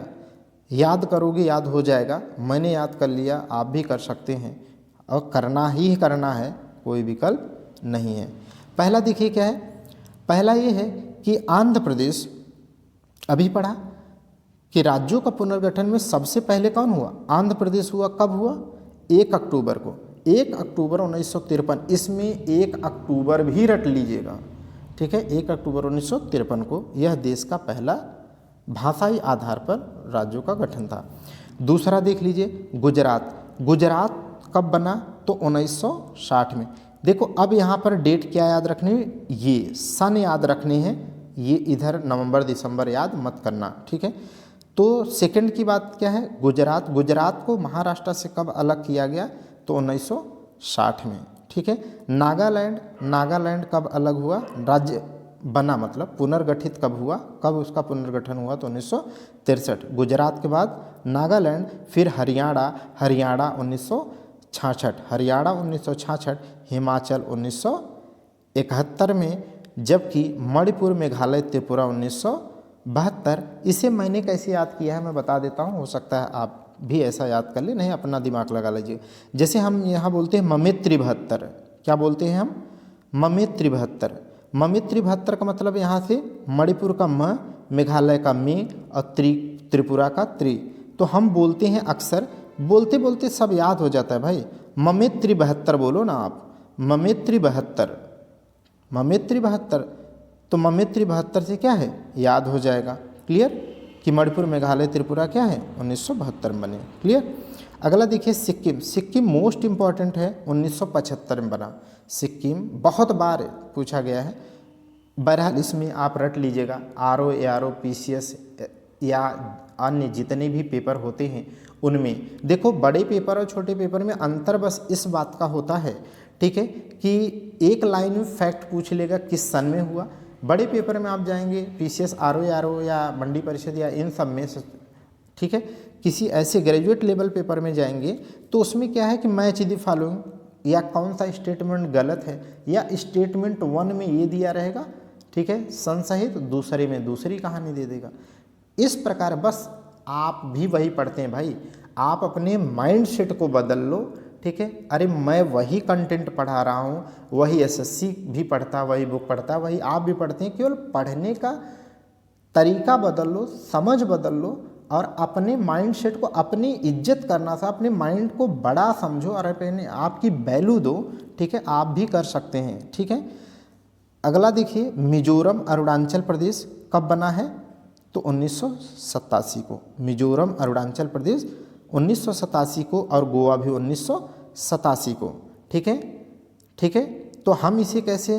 [SPEAKER 1] याद करोगे याद हो जाएगा, मैंने याद कर लिया, आप भी कर सकते हैं और करना ही करना है, कोई विकल्प नहीं है। पहला देखिए क्या है, पहला ये है कि आंध्र प्रदेश, अभी पढ़ा कि राज्यों का पुनर्गठन में सबसे पहले कौन हुआ? आंध्र प्रदेश हुआ। कब हुआ? 1 अक्टूबर को, 1 अक्टूबर 1953। इसमें 1 अक्टूबर भी रट लीजिएगा, ठीक है। 1 अक्टूबर 1953 को यह देश का पहला भाषाई आधार पर राज्यों का गठन था। दूसरा देख लीजिए गुजरात। गुजरात कब बना? तो 1960 में। देखो अब यहाँ पर डेट क्या याद रखनी है? ये सन याद रखने हैं, ये इधर नवंबर दिसंबर याद मत करना, ठीक है। तो सेकंड की बात क्या है? गुजरात। गुजरात को महाराष्ट्र से कब अलग किया गया? तो 1960 में, ठीक है। नागालैंड, नागालैंड कब अलग हुआ? राज्य बना मतलब पुनर्गठित कब हुआ? कब उसका पुनर्गठन हुआ? तो 1963। गुजरात के बाद नागालैंड, फिर हरियाणा, हरियाणा 1966, हरियाणा 1966, हिमाचल 1971 में, जबकि मणिपुर, मेघालय, त्रिपुरा 1972। इसे मैंने कैसे याद किया है मैं बता देता हूँ, हो सकता है आप भी ऐसा याद कर ले, नहीं अपना दिमाग लगा लीजिए। जैसे हम यहाँ बोलते हैं ममित्री 72, क्या बोलते हैं हम? ममित्री 72। ममित्री 72 का मतलब यहाँ से मणिपुर का म, मेघालय का मे और त्रिपुरा का त्रि। तो हम बोलते हैं अक्सर, बोलते बोलते सब याद हो जाता है भाई। ममित्री 72 बोलो ना आप, ममित्री 72, ममित्री 72। तो ममित्री 72 से क्या है याद हो जाएगा, क्लियर, कि मणिपुर, मेघालय, त्रिपुरा क्या है 1972 में बने, क्लियर। अगला देखिए सिक्किम। सिक्किम मोस्ट इम्पॉर्टेंट है, 1975 में बना। सिक्किम बहुत बार पूछा गया है, बहरहाल इसमें आप रट लीजिएगा। आरओ, एआरओ, पीसीएस या अन्य जितने भी पेपर होते हैं उनमें देखो, बड़े पेपर और छोटे पेपर में अंतर बस इस बात का होता है, ठीक है, कि एक लाइन में फैक्ट पूछ लेगा किस सन में हुआ। बड़े पेपर में आप जाएंगे पीसीएस, आरओ या मंडी परिषद या इन सब में, ठीक है, किसी ऐसे ग्रेजुएट लेवल पेपर में जाएंगे तो उसमें क्या है कि मैच द फॉलोइंग, या कौन सा स्टेटमेंट गलत है, या स्टेटमेंट 1 में ये दिया रहेगा, ठीक है, सन सहित, दूसरे में दूसरी कहानी दे देगा। इस प्रकार बस आप भी वही पढ़ते हैं भाई, आप अपने माइंड सेट को बदल लो, ठीक है। अरे मैं वही कंटेंट पढ़ा रहा हूँ, वही एसएससी भी पढ़ता, वही बुक पढ़ता, वही आप भी पढ़ते हैं, केवल पढ़ने का तरीका बदल लो, समझ बदल लो और अपने माइंड सेट को, अपनी इज्जत करना सा, अपने माइंड को बड़ा समझो और अपने आपकी वैल्यू दो, ठीक है, आप भी कर सकते हैं, ठीक है। अगला देखिए मिजोरम अरुणाचल प्रदेश कब बना है? तो 1987 को। मिजोरम अरुणाचल प्रदेश 1987 को और गोवा भी 1987 को, ठीक है, ठीक है। तो हम इसे कैसे,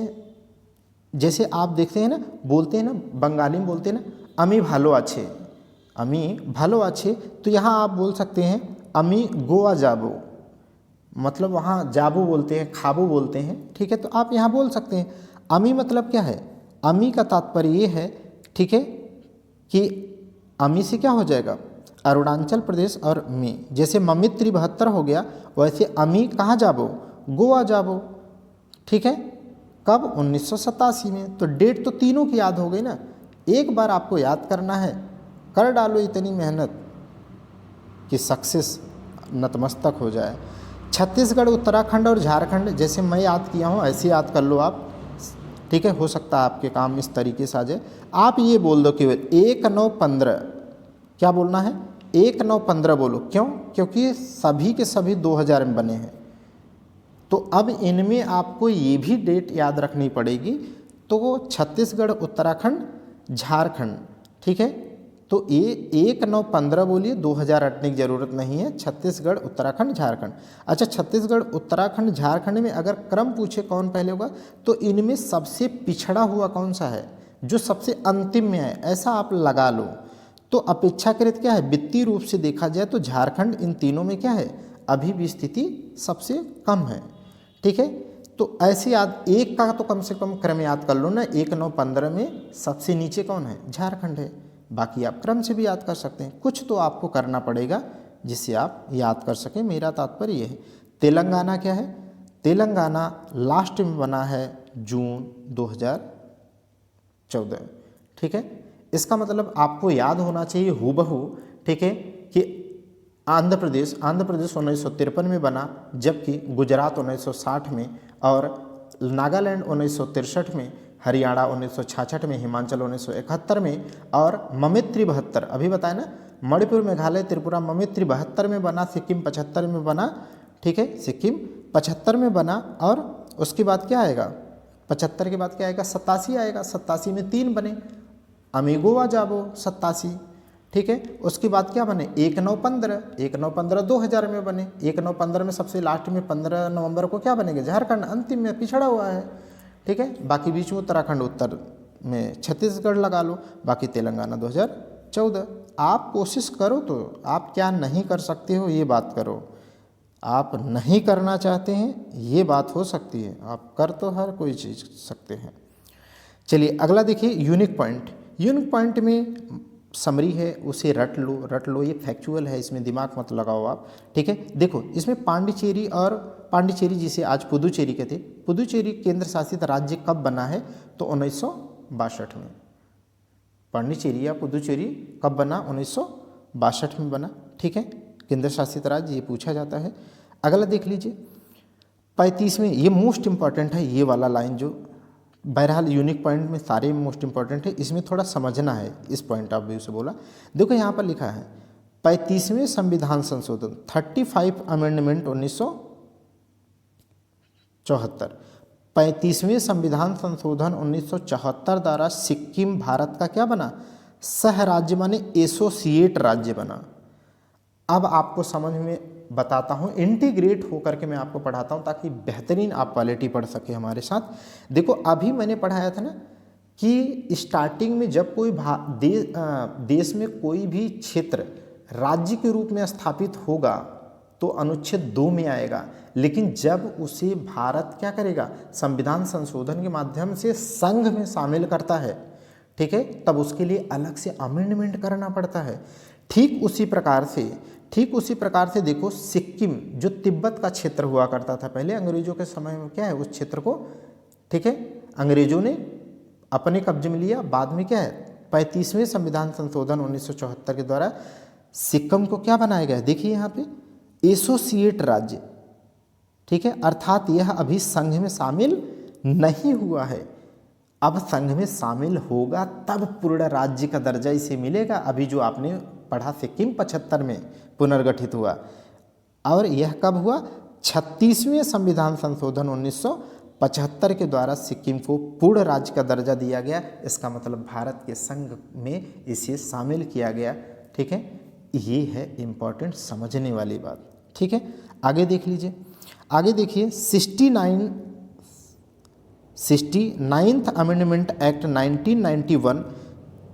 [SPEAKER 1] जैसे आप देखते हैं ना, बोलते हैं ना, बंगाली में बोलते हैं ना, अमी भालो अच्छे, अमी भालो अच्छे, तो यहाँ आप बोल सकते हैं अमी गोवा जाबो, मतलब वहाँ जाबो बोलते हैं, खाबो बोलते हैं, ठीक है। तो आप यहाँ बोल सकते हैं अमी मतलब क्या है? अमी का तात्पर्य ये है, ठीक है, कि अमी से क्या हो जाएगा? अरुणाचल प्रदेश और मी, जैसे ममित्री 72 हो गया, वैसे अमी कहाँ जाबो? गोवा जाबो, ठीक है। कब? 1987 में। तो डेट तो तीनों की याद हो गई ना, एक बार आपको याद करना है, कर डालो इतनी मेहनत कि सक्सेस नतमस्तक हो जाए। छत्तीसगढ़, उत्तराखंड और झारखंड जैसे मैं याद किया हूँ ऐसे याद कर लो आप, ठीक है, हो सकता है आपके काम इस तरीके से आ जाए। आप ये बोल दो केवल 1915, क्या बोलना है? 1915 बोलो, क्यों? क्योंकि सभी के सभी 2000 में बने हैं। तो अब इनमें आपको ये भी डेट याद रखनी पड़ेगी, तो छत्तीसगढ़, उत्तराखंड, झारखंड, ठीक है। तो ये 1915 बोलिए, 2000 रटने की ज़रूरत नहीं है। छत्तीसगढ़, उत्तराखंड, झारखंड। अच्छा, छत्तीसगढ़, उत्तराखंड, झारखंड में अगर क्रम पूछे कौन पहले होगा, तो इनमें सबसे पिछड़ा हुआ कौन सा है, जो सबसे अंतिम में है, ऐसा आप लगा लो। तो अपेक्षाकृत क्या है, वित्तीय रूप से देखा जाए तो झारखंड इन तीनों में क्या है, अभी भी स्थिति सबसे कम है, ठीक है। तो ऐसे याद, एक का तो कम से कम क्रम याद कर लो ना, 1915 में सबसे नीचे कौन है? झारखंड है। बाकी आप क्रम से भी याद कर सकते हैं, कुछ तो आपको करना पड़ेगा, जिससे आप याद कर सकें, मेरा तात्पर्य ये है। तेलंगाना क्या है? तेलंगाना लास्ट में बना है जून 2014, ठीक है। इसका मतलब आपको याद होना चाहिए हूबहू, ठीक है, कि आंध्र प्रदेश 1953 में बना, जबकि गुजरात 1960 में, और नागालैंड 1963 में, हरियाणा 1966 में, हिमाचल 1971 में, और ममित्री 72, अभी बताया ना, मणिपुर, मेघालय, त्रिपुरा, ममित्री 72 में बना, सिक्किम 75 में बना, ठीक है, सिक्किम 75 में बना। और उसके बाद क्या आएगा? 75 के बाद क्या आएगा? 87 आएगा। 87 में 3 बने, अमीगो व जाबो 87, ठीक है। उसके बाद क्या बने? 1915, 1915 2000 में बने। 1915 में सबसे लास्ट में 15 नवंबर को क्या बनेंगे? झारखंड, अंतिम में पिछड़ा हुआ है, ठीक है। बाकी बीच में उत्तराखंड, उत्तर में छत्तीसगढ़ लगा लो, बाकी तेलंगाना 2014। आप कोशिश करो तो, आप क्या नहीं कर सकते हो ये बात करो। आप नहीं करना चाहते हैं ये बात हो सकती है, आप कर तो हर कोई चीज़ सकते हैं। चलिए अगला देखिए, यूनिक पॉइंट। यूनिक पॉइंट में समरी है, उसे रट लो, ये फैक्चुअल है, इसमें दिमाग मत लगाओ आप, ठीक है। देखो इसमें पांडिचेरी, और पांडिचेरी जिसे आज पुदुचेरी कहते, पुदुचेरी केंद्र शासित राज्य कब बना है? तो 1962 में। पांडिचेरी या पुदुचेरी कब बना? 1962 में बना, ठीक है, केंद्र शासित राज्य, ये पूछा जाता है। अगला देख लीजिए 35वें, ये मोस्ट इंपॉर्टेंट है, ये वाला लाइन जो, बहरहाल यूनिक पॉइंट में सारे मोस्ट इंपॉर्टेंट है, इसमें थोड़ा समझना है, इस पॉइंट ऑफ व्यू से बोला। देखो यहाँ पर लिखा है 35वें संविधान संशोधन, 35 अमेंडमेंट 1974, 35वें संविधान संशोधन 1974 द्वारा सिक्किम भारत का क्या बना? सह राज्य, माने एसोसिएट राज्य बना। अब आपको समझ में बताता हूँ, इंटीग्रेट होकर के मैं आपको पढ़ाता हूँ ताकि बेहतरीन आप क्वालिटी पढ़ सके हमारे साथ। देखो अभी मैंने पढ़ाया था ना कि स्टार्टिंग में जब कोई देश में कोई भी क्षेत्र राज्य के रूप में स्थापित होगा तो अनुच्छेद 2 में आएगा, लेकिन जब उसे भारत क्या करेगा? संविधान संशोधन के माध्यम से संघ में शामिल करता है, ठीक है, तब उसके लिए अलग से अमेंडमेंट करना पड़ता है। ठीक उसी प्रकार से देखो सिक्किम जो तिब्बत का क्षेत्र हुआ करता था पहले, अंग्रेजों के समय में क्या है, उस क्षेत्र को, ठीक है, अंग्रेजों ने अपने कब्जे में लिया। बाद में क्या है, 35वें संविधान संशोधन 1974 के द्वारा सिक्किम को क्या बनाया गया? देखिए यहाँ पे एसोसिएट राज्य, ठीक है, अर्थात यह अभी संघ में शामिल नहीं हुआ है। अब संघ में शामिल होगा तब पूर्ण राज्य का दर्जा इसे मिलेगा। अभी जो आपने पढ़ा सिक्किम 75 में पुनर्गठित हुआ, और यह कब हुआ? 36वें संविधान संशोधन 1975 के द्वारा सिक्किम को पूर्ण राज्य का दर्जा दिया गया। इसका मतलब भारत के संघ में इसे शामिल किया गया, ठीक है। ये है इम्पॉर्टेंट समझने वाली बात, ठीक है। आगे देख लीजिए, आगे देखिए 69th अमेंडमेंट एक्ट 1991,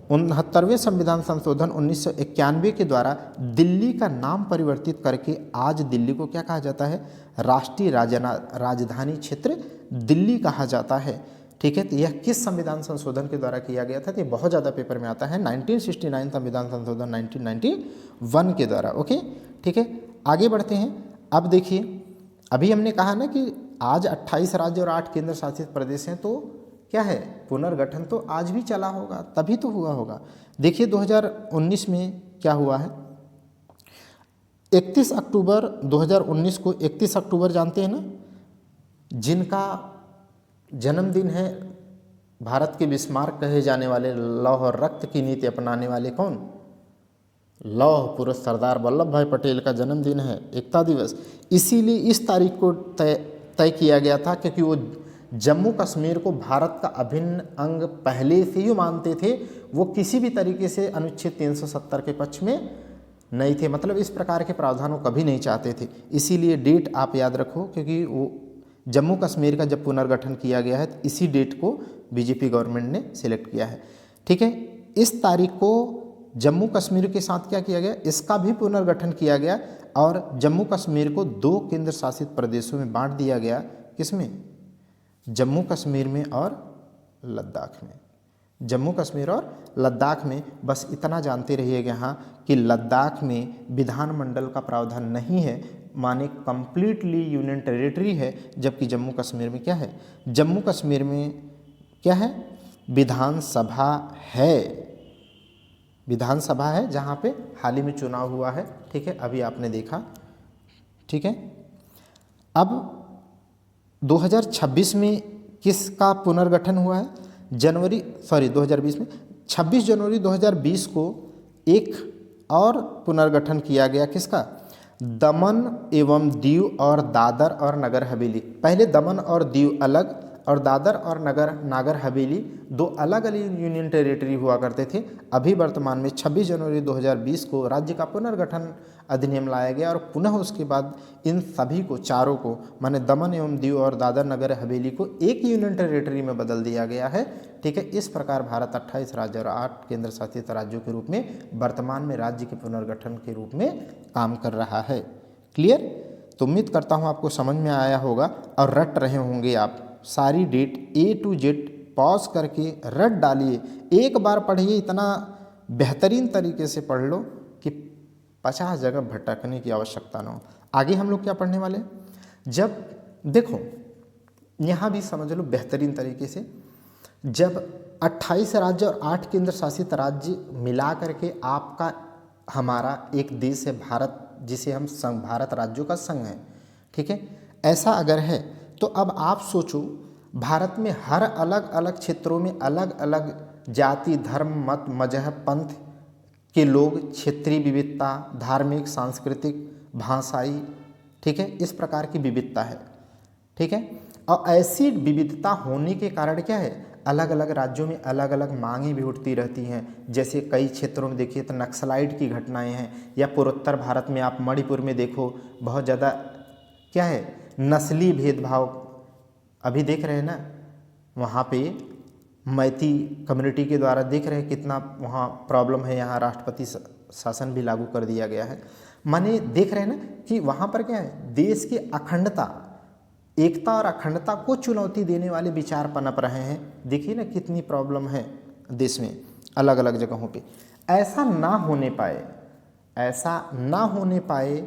[SPEAKER 1] 69वें संविधान संशोधन 1991 के द्वारा दिल्ली का नाम परिवर्तित करके आज दिल्ली को क्या कहा जाता है? राष्ट्रीय राजधानी क्षेत्र दिल्ली कहा जाता है, ठीक है। तो यह किस संविधान संशोधन के द्वारा किया गया था? तो ये बहुत ज़्यादा पेपर में आता है, 1969 संविधान संशोधन 1991 के द्वारा, ओके, ठीक है। आगे बढ़ते हैं। अब देखिए अभी हमने कहा ना कि आज 28 राज्य और 8 केंद्र शासित प्रदेश हैं, तो क्या है, पुनर्गठन तो आज भी चला होगा, तभी तो हुआ होगा। देखिए 2019 में क्या हुआ है, 31 अक्टूबर 2019 को, 31 अक्टूबर जानते हैं ना, जिनका जन्मदिन है भारत के बिस्मार्क कहे जाने वाले, लौह और रक्त की नीति अपनाने वाले कौन? लौह पुरुष सरदार वल्लभ भाई पटेल का जन्मदिन है, एकता दिवस। इसीलिए इस तारीख को तय किया गया था क्योंकि वो जम्मू कश्मीर को भारत का अभिन्न अंग पहले से ही मानते थे। वो किसी भी तरीके से अनुच्छेद 370 के पक्ष में नहीं थे, मतलब इस प्रकार के प्रावधानों कभी नहीं चाहते थे। इसीलिए डेट आप याद रखो, क्योंकि वो जम्मू कश्मीर का जब पुनर्गठन किया गया है तो इसी डेट को बीजेपी गवर्नमेंट ने सिलेक्ट किया है, ठीक है। इस तारीख को जम्मू कश्मीर के साथ क्या किया गया, इसका भी पुनर्गठन किया गया और जम्मू कश्मीर को 2 केंद्र शासित प्रदेशों में बांट दिया गया। किसमें? जम्मू कश्मीर में और लद्दाख में, जम्मू कश्मीर और लद्दाख में। बस इतना जानते रहिएगा यहाँ कि लद्दाख में विधानमंडल का प्रावधान नहीं है, माने कंप्लीटली यूनियन टेरिटरी है, जबकि जम्मू कश्मीर में क्या है, जम्मू कश्मीर में क्या है, विधानसभा है, विधानसभा है जहाँ पे हाल ही में चुनाव हुआ है। ठीक है, अभी आपने देखा। ठीक है, अब 2026 में किसका पुनर्गठन हुआ है, 2020 में 26 जनवरी 2020 को एक और पुनर्गठन किया गया, किसका, दमन एवं दीव और दादर और नगर हवेली। पहले दमन और दीव अलग और दादर और नागर हवेली दो अलग अलग यूनियन टेरिटरी हुआ करते थे। अभी वर्तमान में 26 जनवरी 2020 को राज्य का पुनर्गठन अधिनियम लाया गया और पुनः उसके बाद इन सभी को, चारों को, माने दमन एवं दीव और दादर नगर हवेली को एक यूनियन टेरिटरी में बदल दिया गया है। ठीक है, इस प्रकार भारत 28 राज्य और 8 केंद्र शासित राज्यों के रूप में वर्तमान में राज्य के पुनर्गठन के रूप में काम कर रहा है। क्लियर? तो उम्मीद करता हूँ आपको समझ में आया होगा और रट रहे होंगे आप। सारी date A to Z pause करके रट डालिए, एक बार पढ़िए, इतना बेहतरीन तरीके से पढ़ लो कि 50 जगह भटकने की आवश्यकता ना हो। आगे हम लोग क्या पढ़ने वाले हैं, जब देखो यहाँ भी समझ लो बेहतरीन तरीके से, जब 28 राज्य और 8 केंद्र शासित राज्य मिला करके आपका हमारा एक देश है भारत, जिसे हम संघ, भारत राज्यों का संघ है। ठीक है, ऐसा अगर है तो अब आप सोचो, भारत में हर अलग अलग क्षेत्रों में अलग अलग जाति, धर्म, मत, मजहब, पंथ के लोग, क्षेत्रीय विविधता, धार्मिक, सांस्कृतिक, भाषाई, ठीक है, इस प्रकार की विविधता है। ठीक है, और ऐसी विविधता होने के कारण क्या है, अलग अलग राज्यों में अलग अलग मांगें भी उठती रहती हैं। जैसे कई क्षेत्रों में देखिए तो नक्सलाइट की घटनाएं हैं, या पूर्वोत्तर भारत में आप मणिपुर में देखो बहुत ज़्यादा क्या है, नस्ली भेदभाव अभी देख रहे हैं ना, वहाँ पे मैती कम्युनिटी के द्वारा देख रहे हैं कितना वहाँ प्रॉब्लम है। यहाँ राष्ट्रपति शासन भी लागू कर दिया गया है। माने देख रहे हैं ना कि वहाँ पर क्या है, देश की अखंडता, एकता और अखंडता को चुनौती देने वाले विचार पनप रहे हैं। देखिए ना कितनी प्रॉब्लम है देश में अलग अलग जगहों पे। ऐसा ना होने पाए, ऐसा ना होने पाए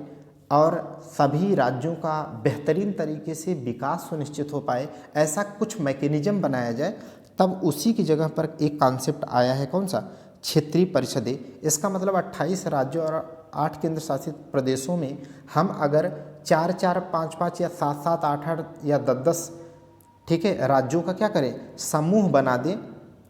[SPEAKER 1] और सभी राज्यों का बेहतरीन तरीके से विकास सुनिश्चित हो पाए, ऐसा कुछ मैकेनिज्म बनाया जाए। तब उसी की जगह पर एक कॉन्सेप्ट आया है, कौन सा, क्षेत्रीय परिषदें। इसका मतलब 28 राज्यों और 8 केंद्र शासित प्रदेशों में हम अगर 4-4, 5-5 या 7-7, 8-8 या 10-10, ठीक है, राज्यों का क्या करें, समूह बना दें।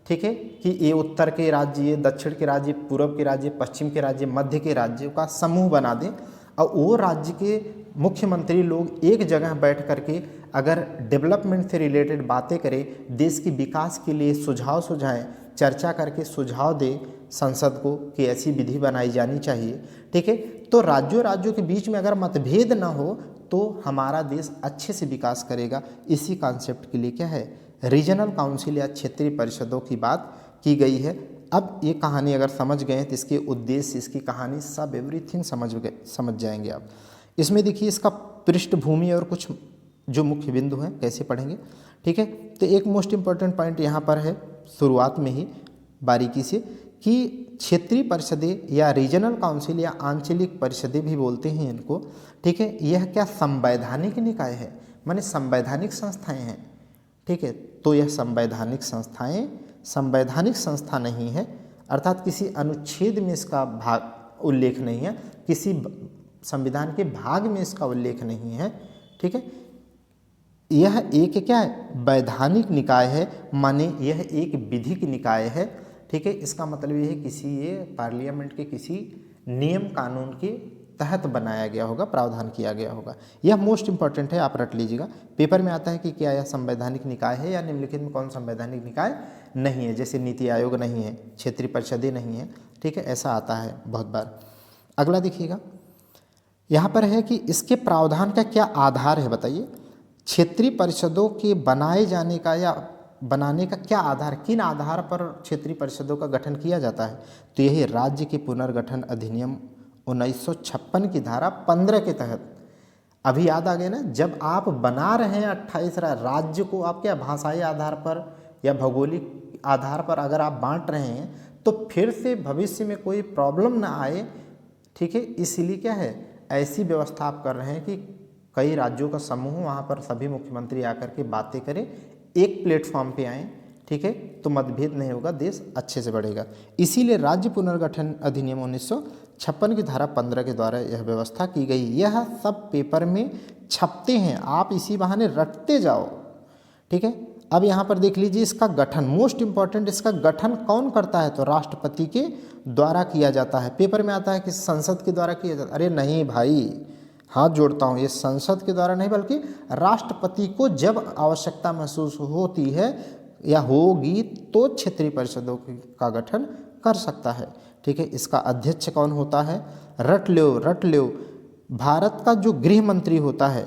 [SPEAKER 1] ठीक है, कि ये उत्तर के राज्य, ये दक्षिण के राज्य, पूर्व के राज्य, पश्चिम के राज्य, मध्य के राज्यों का समूह बना दें, और वो राज्य के मुख्यमंत्री लोग एक जगह बैठ करके अगर डेवलपमेंट से रिलेटेड बातें करें, देश के विकास के लिए सुझाव सुझाएं, चर्चा करके सुझाव दें संसद को कि ऐसी विधि बनाई जानी चाहिए। ठीक है, तो राज्यों के बीच में अगर मतभेद ना हो तो हमारा देश अच्छे से विकास करेगा। इसी कॉन्सेप्ट के लिए क्या है, रीजनल काउंसिल या क्षेत्रीय परिषदों की बात की गई है। अब ये कहानी अगर समझ गए तो इसके उद्देश्य, इसकी कहानी सब एवरीथिंग समझ जाएंगे आप। इसमें देखिए इसका पृष्ठभूमि और कुछ जो मुख्य बिंदु हैं कैसे पढ़ेंगे। ठीक है, तो एक मोस्ट इम्पॉर्टेंट पॉइंट यहाँ पर है शुरुआत में ही बारीकी से, कि क्षेत्रीय परिषदें या रीजनल काउंसिल या आंचलिक परिषदें भी बोलते हैं इनको। ठीक है, यह क्या संवैधानिक निकाय है, माने संवैधानिक संस्थाएं हैं। ठीक है, तो यह संवैधानिक संस्थाएं संवैधानिक संस्था नहीं है, अर्थात किसी अनुच्छेद में इसका भाग उल्लेख नहीं है, किसी संविधान के भाग में इसका उल्लेख नहीं है। ठीक है, यह एक क्या है, वैधानिक निकाय है, माने यह एक विधिक निकाय है। ठीक है, इसका मतलब यह है किसी ये पार्लियामेंट के किसी नियम कानून के तहत बनाया गया होगा, प्रावधान किया गया होगा। यह मोस्ट इंपॉर्टेंट है, आप रट लीजिएगा। पेपर में आता है कि क्या यह संवैधानिक निकाय है या निम्नलिखित में कौन संवैधानिक निकाय नहीं है, जैसे नीति आयोग नहीं है, क्षेत्रीय परिषदें नहीं है। ठीक है, ऐसा आता है बहुत बार। अगला देखिएगा, यहाँ पर है कि इसके प्रावधान का क्या आधार है, बताइए। क्षेत्रीय परिषदों के बनाए जाने का या बनाने का क्या आधार, किन आधार पर क्षेत्रीय परिषदों का गठन किया जाता है, तो यही राज्य के पुनर्गठन अधिनियम 1956 की धारा 15 के तहत। अभी याद आ गया ना, जब आप बना रहे हैं 28 राज्य को, आप क्या भाषाई आधार पर या भौगोलिक आधार पर अगर आप बांट रहे हैं तो फिर से भविष्य में कोई प्रॉब्लम ना आए, ठीक है, इसलिए क्या है, ऐसी व्यवस्था आप कर रहे हैं कि कई राज्यों का समूह, वहाँ पर सभी मुख्यमंत्री आकर के बातें करें, एक प्लेटफॉर्म पे आएँ, ठीक है, तो मतभेद नहीं होगा, देश अच्छे से बढ़ेगा। इसीलिए राज्य पुनर्गठन अधिनियम 1956 की धारा 15 के द्वारा यह व्यवस्था की गई। यह सब पेपर में छपते हैं, आप इसी बहाने रटते जाओ, ठीक है। अब यहाँ पर देख लीजिए इसका गठन, मोस्ट इंपॉर्टेंट, इसका गठन कौन करता है, तो राष्ट्रपति के द्वारा किया जाता है। पेपर में आता है कि संसद के द्वारा किया जाता है, अरे नहीं भाई, हाथ जोड़ता हूँ, ये संसद के द्वारा नहीं बल्कि राष्ट्रपति को जब आवश्यकता महसूस होती है या होगी तो क्षेत्रीय परिषदों का गठन कर सकता है, ठीक है। इसका अध्यक्ष कौन होता है, रट लो, भारत का जो गृह मंत्री होता है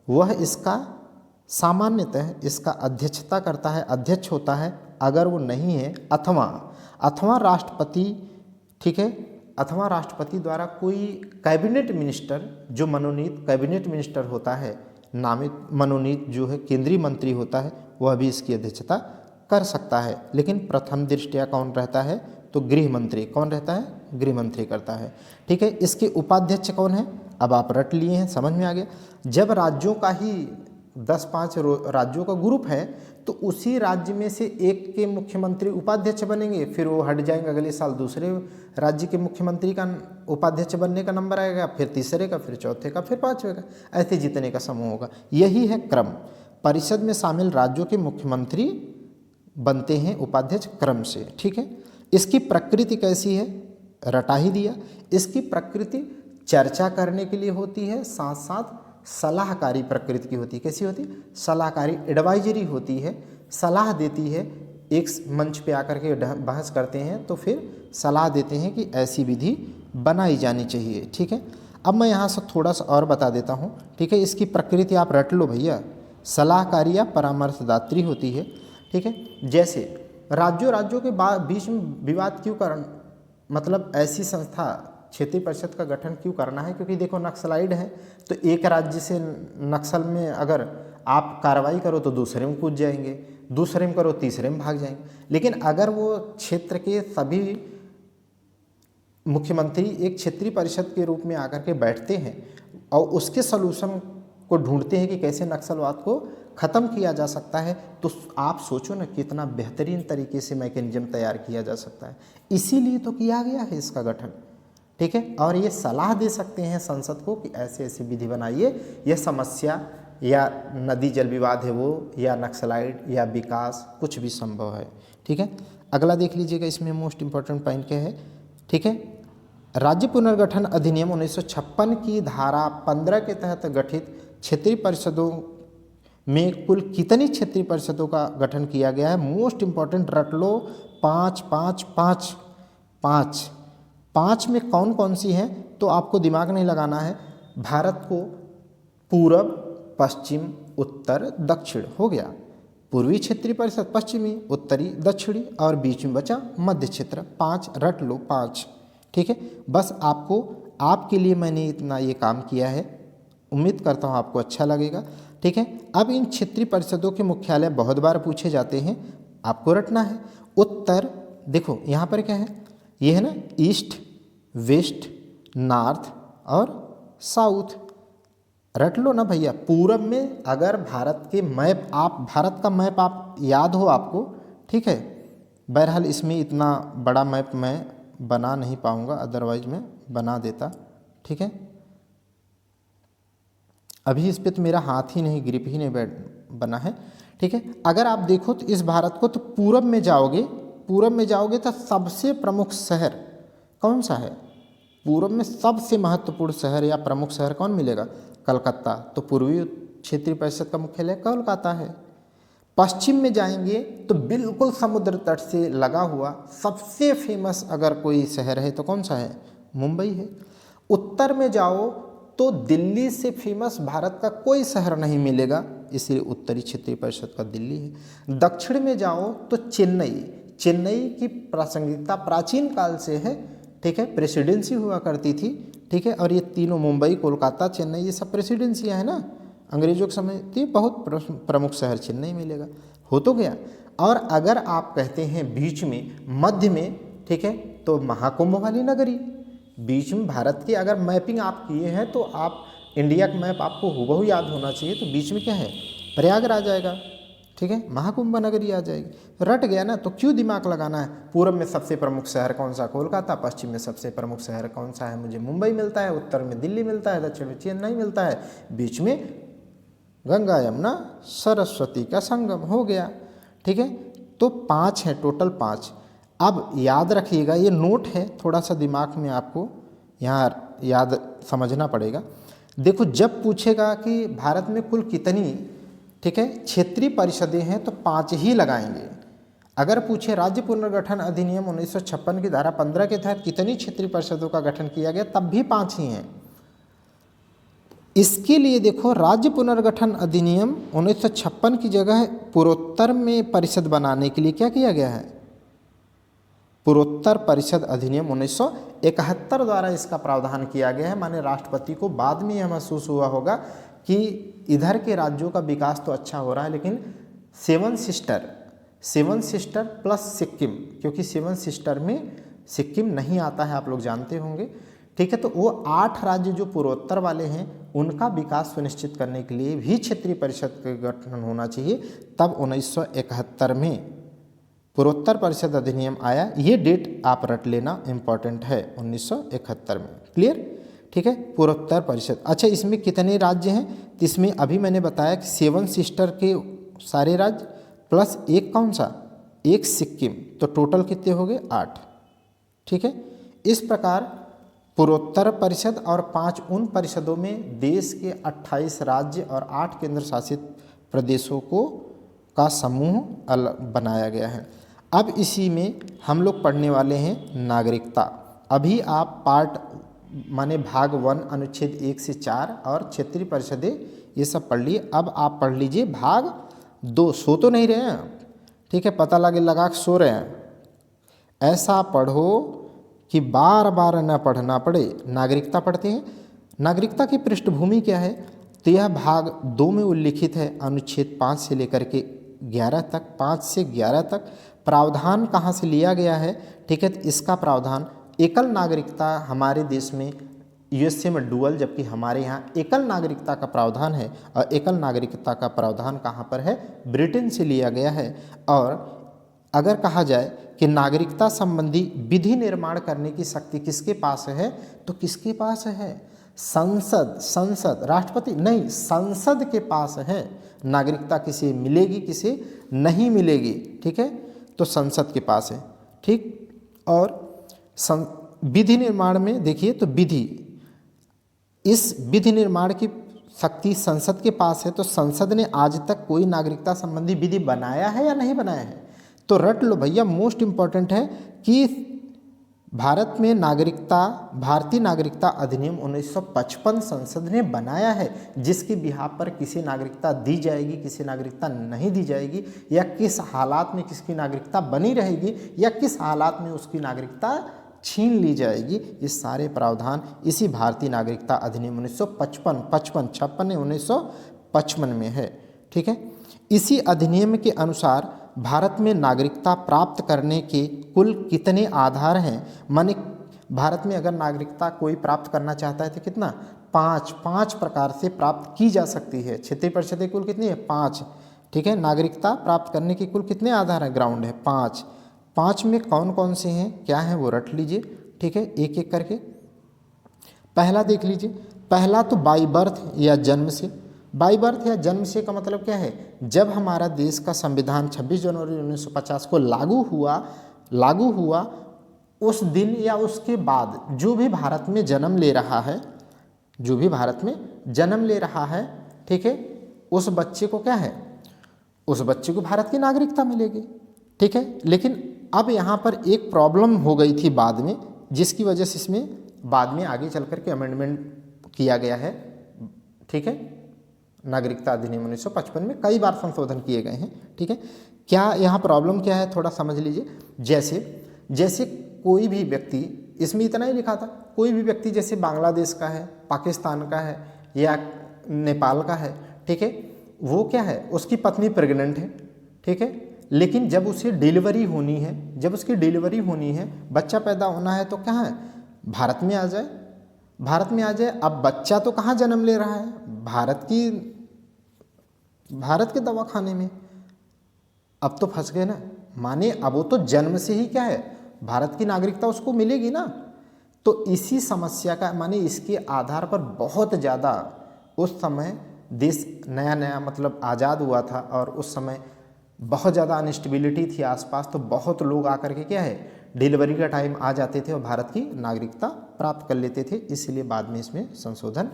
[SPEAKER 1] वह इसका सामान्यतः इसका अध्यक्षता करता है, अध्यक्ष होता है। अगर वो नहीं है अथवा राष्ट्रपति, ठीक है, अथवा राष्ट्रपति द्वारा कोई कैबिनेट मिनिस्टर, जो मनोनीत कैबिनेट मिनिस्टर होता है, नामित मनोनीत जो है केंद्रीय मंत्री होता है, वह भी इसकी अध्यक्षता कर सकता है। लेकिन प्रथम दृष्टया कौन रहता है, तो गृह मंत्री। कौन रहता है, गृह मंत्री करता है, ठीक है। इसके उपाध्यक्ष कौन है, अब आप रट लिए हैं, समझ में आ गया। जब राज्यों का ही 10-5 राज्यों का ग्रुप है तो उसी राज्य में से एक के मुख्यमंत्री उपाध्यक्ष बनेंगे, फिर वो हट जाएंगे, अगले साल दूसरे राज्य के मुख्यमंत्री का उपाध्यक्ष बनने का नंबर आएगा, फिर तीसरे का, फिर चौथे का, फिर पांचवे का, ऐसे जितने का समूह होगा। यही है क्रम। परिषद में शामिल राज्यों के मुख्यमंत्री बनते हैं उपाध्यक्ष क्रम से, ठीक है। इसकी प्रकृति कैसी है, रटा ही दिया। इसकी प्रकृति चर्चा करने के लिए होती है, साथ साथ सलाहकारी प्रकृति की होती है। कैसी होती है, सलाहकारी, एडवाइजरी होती है, सलाह देती है। एक मंच पे आकर के बहस करते हैं तो फिर सलाह देते हैं कि ऐसी विधि बनाई जानी चाहिए, ठीक है। अब मैं यहाँ से थोड़ा सा और बता देता हूँ, ठीक है। इसकी प्रकृति आप रट लो भैया, सलाहकारी या परामर्शदात्री होती है, ठीक है। जैसे राज्यों के बीच में विवाद क्यों करना, मतलब ऐसी संस्था क्षेत्रीय परिषद का गठन क्यों करना है, क्योंकि देखो नक्सलाइड है तो एक राज्य से नक्सल में अगर आप कार्रवाई करो तो दूसरे में कूद जाएंगे, दूसरे में करो तीसरे में भाग जाएंगे। लेकिन अगर वो क्षेत्र के सभी मुख्यमंत्री एक क्षेत्रीय परिषद के रूप में आकर के बैठते हैं और उसके सलूशन को ढूंढते हैं कि कैसे नक्सलवाद को ख़त्म किया जा सकता है, तो आप सोचो ना कितना बेहतरीन तरीके से मैकेनिज्म तैयार किया जा सकता है। इसीलिए तो किया गया है इसका गठन, ठीक है। और ये सलाह दे सकते हैं संसद को कि ऐसे ऐसी विधि बनाइए, यह समस्या या नदी जल विवाद है वो, या नक्सलाइड या विकास, कुछ भी संभव है, ठीक है। अगला देख लीजिएगा, इसमें मोस्ट इंपॉर्टेंट पॉइंट क्या है, ठीक है। राज्य पुनर्गठन अधिनियम 1956 की धारा 15 के तहत गठित क्षेत्रीय परिषदों में कुल कितनी क्षेत्रीय परिषदों का गठन किया गया है, मोस्ट इंपॉर्टेंट रट लो, 5 5 5 5 5 में कौन कौन सी हैं, तो आपको दिमाग नहीं लगाना है। भारत को पूरब, पश्चिम, उत्तर, दक्षिण हो गया, पूर्वी क्षेत्रीय परिषद, पश्चिमी, उत्तरी, दक्षिणी, और बीच में बचा मध्य क्षेत्र। 5 रट लो, 5, ठीक है। बस आपको, आपके लिए मैंने इतना ये काम किया है, उम्मीद करता हूँ आपको अच्छा लगेगा, ठीक है। अब इन क्षेत्रीय परिषदों के मुख्यालय बहुत बार पूछे जाते हैं, आपको रटना है। उत्तर, देखो यहाँ पर क्या है, ये है ना ईस्ट, वेस्ट, नॉर्थ और साउथ, रट लो ना भैया। पूरब में अगर भारत के मैप, आप भारत का मैप आप याद हो आपको, ठीक है। बहरहाल इसमें इतना बड़ा मैप मैं बना नहीं पाऊँगा, अदरवाइज मैं बना देता, ठीक है। अभी इस पे तो मेरा हाथ ही नहीं, ग्रिप ही नहीं बना है, ठीक है। अगर आप देखो तो इस भारत को, तो पूरब में जाओगे तो सबसे प्रमुख शहर कौन सा है, पूरब में सबसे महत्वपूर्ण शहर या प्रमुख शहर कौन मिलेगा, कलकत्ता, तो पूर्वी क्षेत्रीय परिषद का मुख्यालय कोलकाता है। पश्चिम में जाएंगे तो बिल्कुल समुद्र तट से लगा हुआ सबसे फेमस अगर कोई शहर है तो कौन सा है, मुंबई है। उत्तर में जाओ तो दिल्ली से फेमस भारत का कोई शहर नहीं मिलेगा, इसलिए उत्तरी क्षेत्रीय परिषद का दिल्ली है। दक्षिण में जाओ तो चेन्नई की प्रासंगिकता प्राचीन काल से है, ठीक है, प्रेसिडेंसी हुआ करती थी, ठीक है। और ये तीनों, मुंबई, कोलकाता, चेन्नई, ये सब प्रेसिडेंसियाँ हैं ना, अंग्रेजों के समय थी। बहुत प्रमुख शहर चेन्नई मिलेगा, हो तो गया। और अगर आप कहते हैं बीच में, मध्य में, ठीक है, तो महाकुंभ वाली नगरी। बीच में भारत की अगर मैपिंग आप किए हैं तो आप इंडिया का मैप आपको हूबहू याद होना चाहिए, तो बीच में क्या है, प्रयागराज आएगा, ठीक है, महाकुंभ नगरी आ जाएगी। रट गया ना, तो क्यों दिमाग लगाना है। पूर्व में सबसे प्रमुख शहर कौन सा, कोलकाता। पश्चिम में सबसे प्रमुख शहर कौन सा है, मुझे मुंबई मिलता है। उत्तर में दिल्ली मिलता है, दक्षिण में चेन्नई मिलता है, बीच में गंगा यमुना सरस्वती का संगम हो गया, ठीक है। तो 5 है, टोटल 5। अब याद रखिएगा, ये नोट है, थोड़ा सा दिमाग में आपको यहाँ याद समझना पड़ेगा। देखो, जब पूछेगा कि भारत में कुल कितनी, ठीक है, क्षेत्रीय परिषदें हैं, तो 5 ही लगाएंगे। अगर पूछे राज्य पुनर्गठन अधिनियम 1956 की धारा 15 के तहत कितनी क्षेत्रीय परिषदों का गठन किया गया, तब भी 5 ही हैं। इसके लिए देखो, राज्य पुनर्गठन अधिनियम 1956 की जगह पूर्वोत्तर में परिषद बनाने के लिए क्या किया गया है, पूर्वोत्तर परिषद अधिनियम 1971 द्वारा इसका प्रावधान किया गया है। माने राष्ट्रपति को बाद में यह महसूस हुआ होगा कि इधर के राज्यों का विकास तो अच्छा हो रहा है, लेकिन सेवन सिस्टर प्लस सिक्किम, क्योंकि सेवन सिस्टर में सिक्किम नहीं आता है, आप लोग जानते होंगे, ठीक है। तो वो 8 राज्य जो पूर्वोत्तर वाले हैं, उनका विकास सुनिश्चित करने के लिए भी क्षेत्रीय परिषद का गठन होना चाहिए। तब 1971 में पूर्वोत्तर परिषद अधिनियम आया। ये डेट आप रट लेना, इम्पॉर्टेंट है, 1971 में। क्लियर, ठीक है। पूर्वोत्तर परिषद, अच्छा, इसमें कितने राज्य हैं, तो इसमें अभी मैंने बताया कि 7 सिस्टर के सारे राज्य प्लस एक कौन सा, एक सिक्किम, तो टोटल कितने हो गए, 8, ठीक है। इस प्रकार पूर्वोत्तर परिषद और 5 उन परिषदों में देश के 28 राज्य और 8 केंद्र शासित प्रदेशों को का समूह बनाया गया है। अब इसी में हम लोग पढ़ने वाले हैं नागरिकता। अभी आप पार्ट माने भाग 1 अनुच्छेद 1 से 4 और क्षेत्रीय परिषदें ये सब पढ़ लिए। अब आप पढ़ लीजिए भाग 2। सो तो नहीं रहे हैं, ठीक है, पता लगा के सो रहे हैं। ऐसा पढ़ो कि बार बार न पढ़ना पड़े। नागरिकता पढ़ते हैं। नागरिकता की पृष्ठभूमि क्या है, तो यह भाग 2 में उल्लिखित है, अनुच्छेद 5 से लेकर के 11 तक, 5 से 11 तक। प्रावधान कहाँ से लिया गया है, ठीक है, तो इसका प्रावधान एकल नागरिकता हमारे देश में, यूएसए में डुअल, जबकि हमारे यहाँ एकल नागरिकता का प्रावधान है। और एकल नागरिकता का प्रावधान कहाँ पर है, ब्रिटेन से लिया गया है। और अगर कहा जाए कि नागरिकता संबंधी विधि निर्माण करने की शक्ति किसके पास है, तो किसके पास है, संसद, राष्ट्रपति नहीं, संसद के पास है। नागरिकता किसे मिलेगी, किसे नहीं मिलेगी, ठीक है, तो संसद के पास है, ठीक। और विधि निर्माण में देखिए, तो इस विधि निर्माण की शक्ति संसद के पास है। तो संसद ने आज तक कोई नागरिकता संबंधी विधि बनाया है या नहीं बनाया है, तो रट लो भैया। मोस्ट इम्पॉर्टेंट है कि भारत में भारतीय नागरिकता अधिनियम 1955 संसद ने बनाया है, जिसके बिहाफ पर किसी नागरिकता दी जाएगी, किसी नागरिकता नहीं दी जाएगी, या किस हालात में किसकी नागरिकता बनी रहेगी, या किस हालात में उसकी नागरिकता छीन ली जाएगी। ये सारे प्रावधान इसी भारतीय नागरिकता अधिनियम 1955 में है, ठीक है। इसी अधिनियम के अनुसार भारत में नागरिकता प्राप्त करने के कुल कितने आधार हैं, माने भारत में अगर नागरिकता कोई प्राप्त करना चाहता है तो कितना, 5 प्रकार से प्राप्त की जा सकती है। क्षेत्रीय परिषदें कुल कितनी है, 5, ठीक है। नागरिकता प्राप्त करने के कुल कितने आधार हैं, ग्राउंड है 5 में कौन कौन से हैं, क्या हैं, वो रट लीजिए, ठीक है, एक एक करके। पहला देख लीजिए, पहला तो बाई बर्थ या जन्म से। बाई बर्थ या जन्म से का मतलब क्या है, जब हमारा देश का संविधान 26 जनवरी 1950 को लागू हुआ उस दिन या उसके बाद जो भी भारत में जन्म ले रहा है, ठीक है, उस बच्चे को क्या है, उस बच्चे को भारत की नागरिकता मिलेगी, ठीक है। लेकिन अब यहाँ पर एक प्रॉब्लम हो गई थी बाद में, जिसकी वजह से इसमें बाद में आगे चल करके अमेंडमेंट किया गया है, ठीक है। नागरिकता अधिनियम 1955 में कई बार संशोधन किए गए हैं, ठीक है। क्या यहाँ प्रॉब्लम क्या है, थोड़ा समझ लीजिए। जैसे कोई भी व्यक्ति, इसमें इतना ही लिखा था, कोई भी व्यक्ति जैसे बांग्लादेश का है, पाकिस्तान का है या नेपाल का है, ठीक है, वो क्या है, उसकी पत्नी प्रेग्नेंट है, ठीक है, लेकिन जब उसे डिलीवरी होनी है, जब उसकी डिलीवरी होनी है, बच्चा पैदा होना है, तो कहाँ है, भारत में आ जाए, भारत में आ जाए। अब बच्चा तो कहाँ जन्म ले रहा है, भारत के दवाखाने में। अब तो फंस गए ना, माने अब वो तो जन्म से ही क्या है, भारत की नागरिकता उसको मिलेगी ना। तो इसी समस्या का माने इसके आधार पर बहुत ज़्यादा उस समय देश नया नया मतलब आज़ाद हुआ था और उस समय बहुत ज़्यादा अनस्टेबिलिटी थी आसपास, तो बहुत लोग आकर के क्या है डिलीवरी का टाइम आ जाते थे और भारत की नागरिकता प्राप्त कर लेते थे। इसलिए बाद में इसमें संशोधन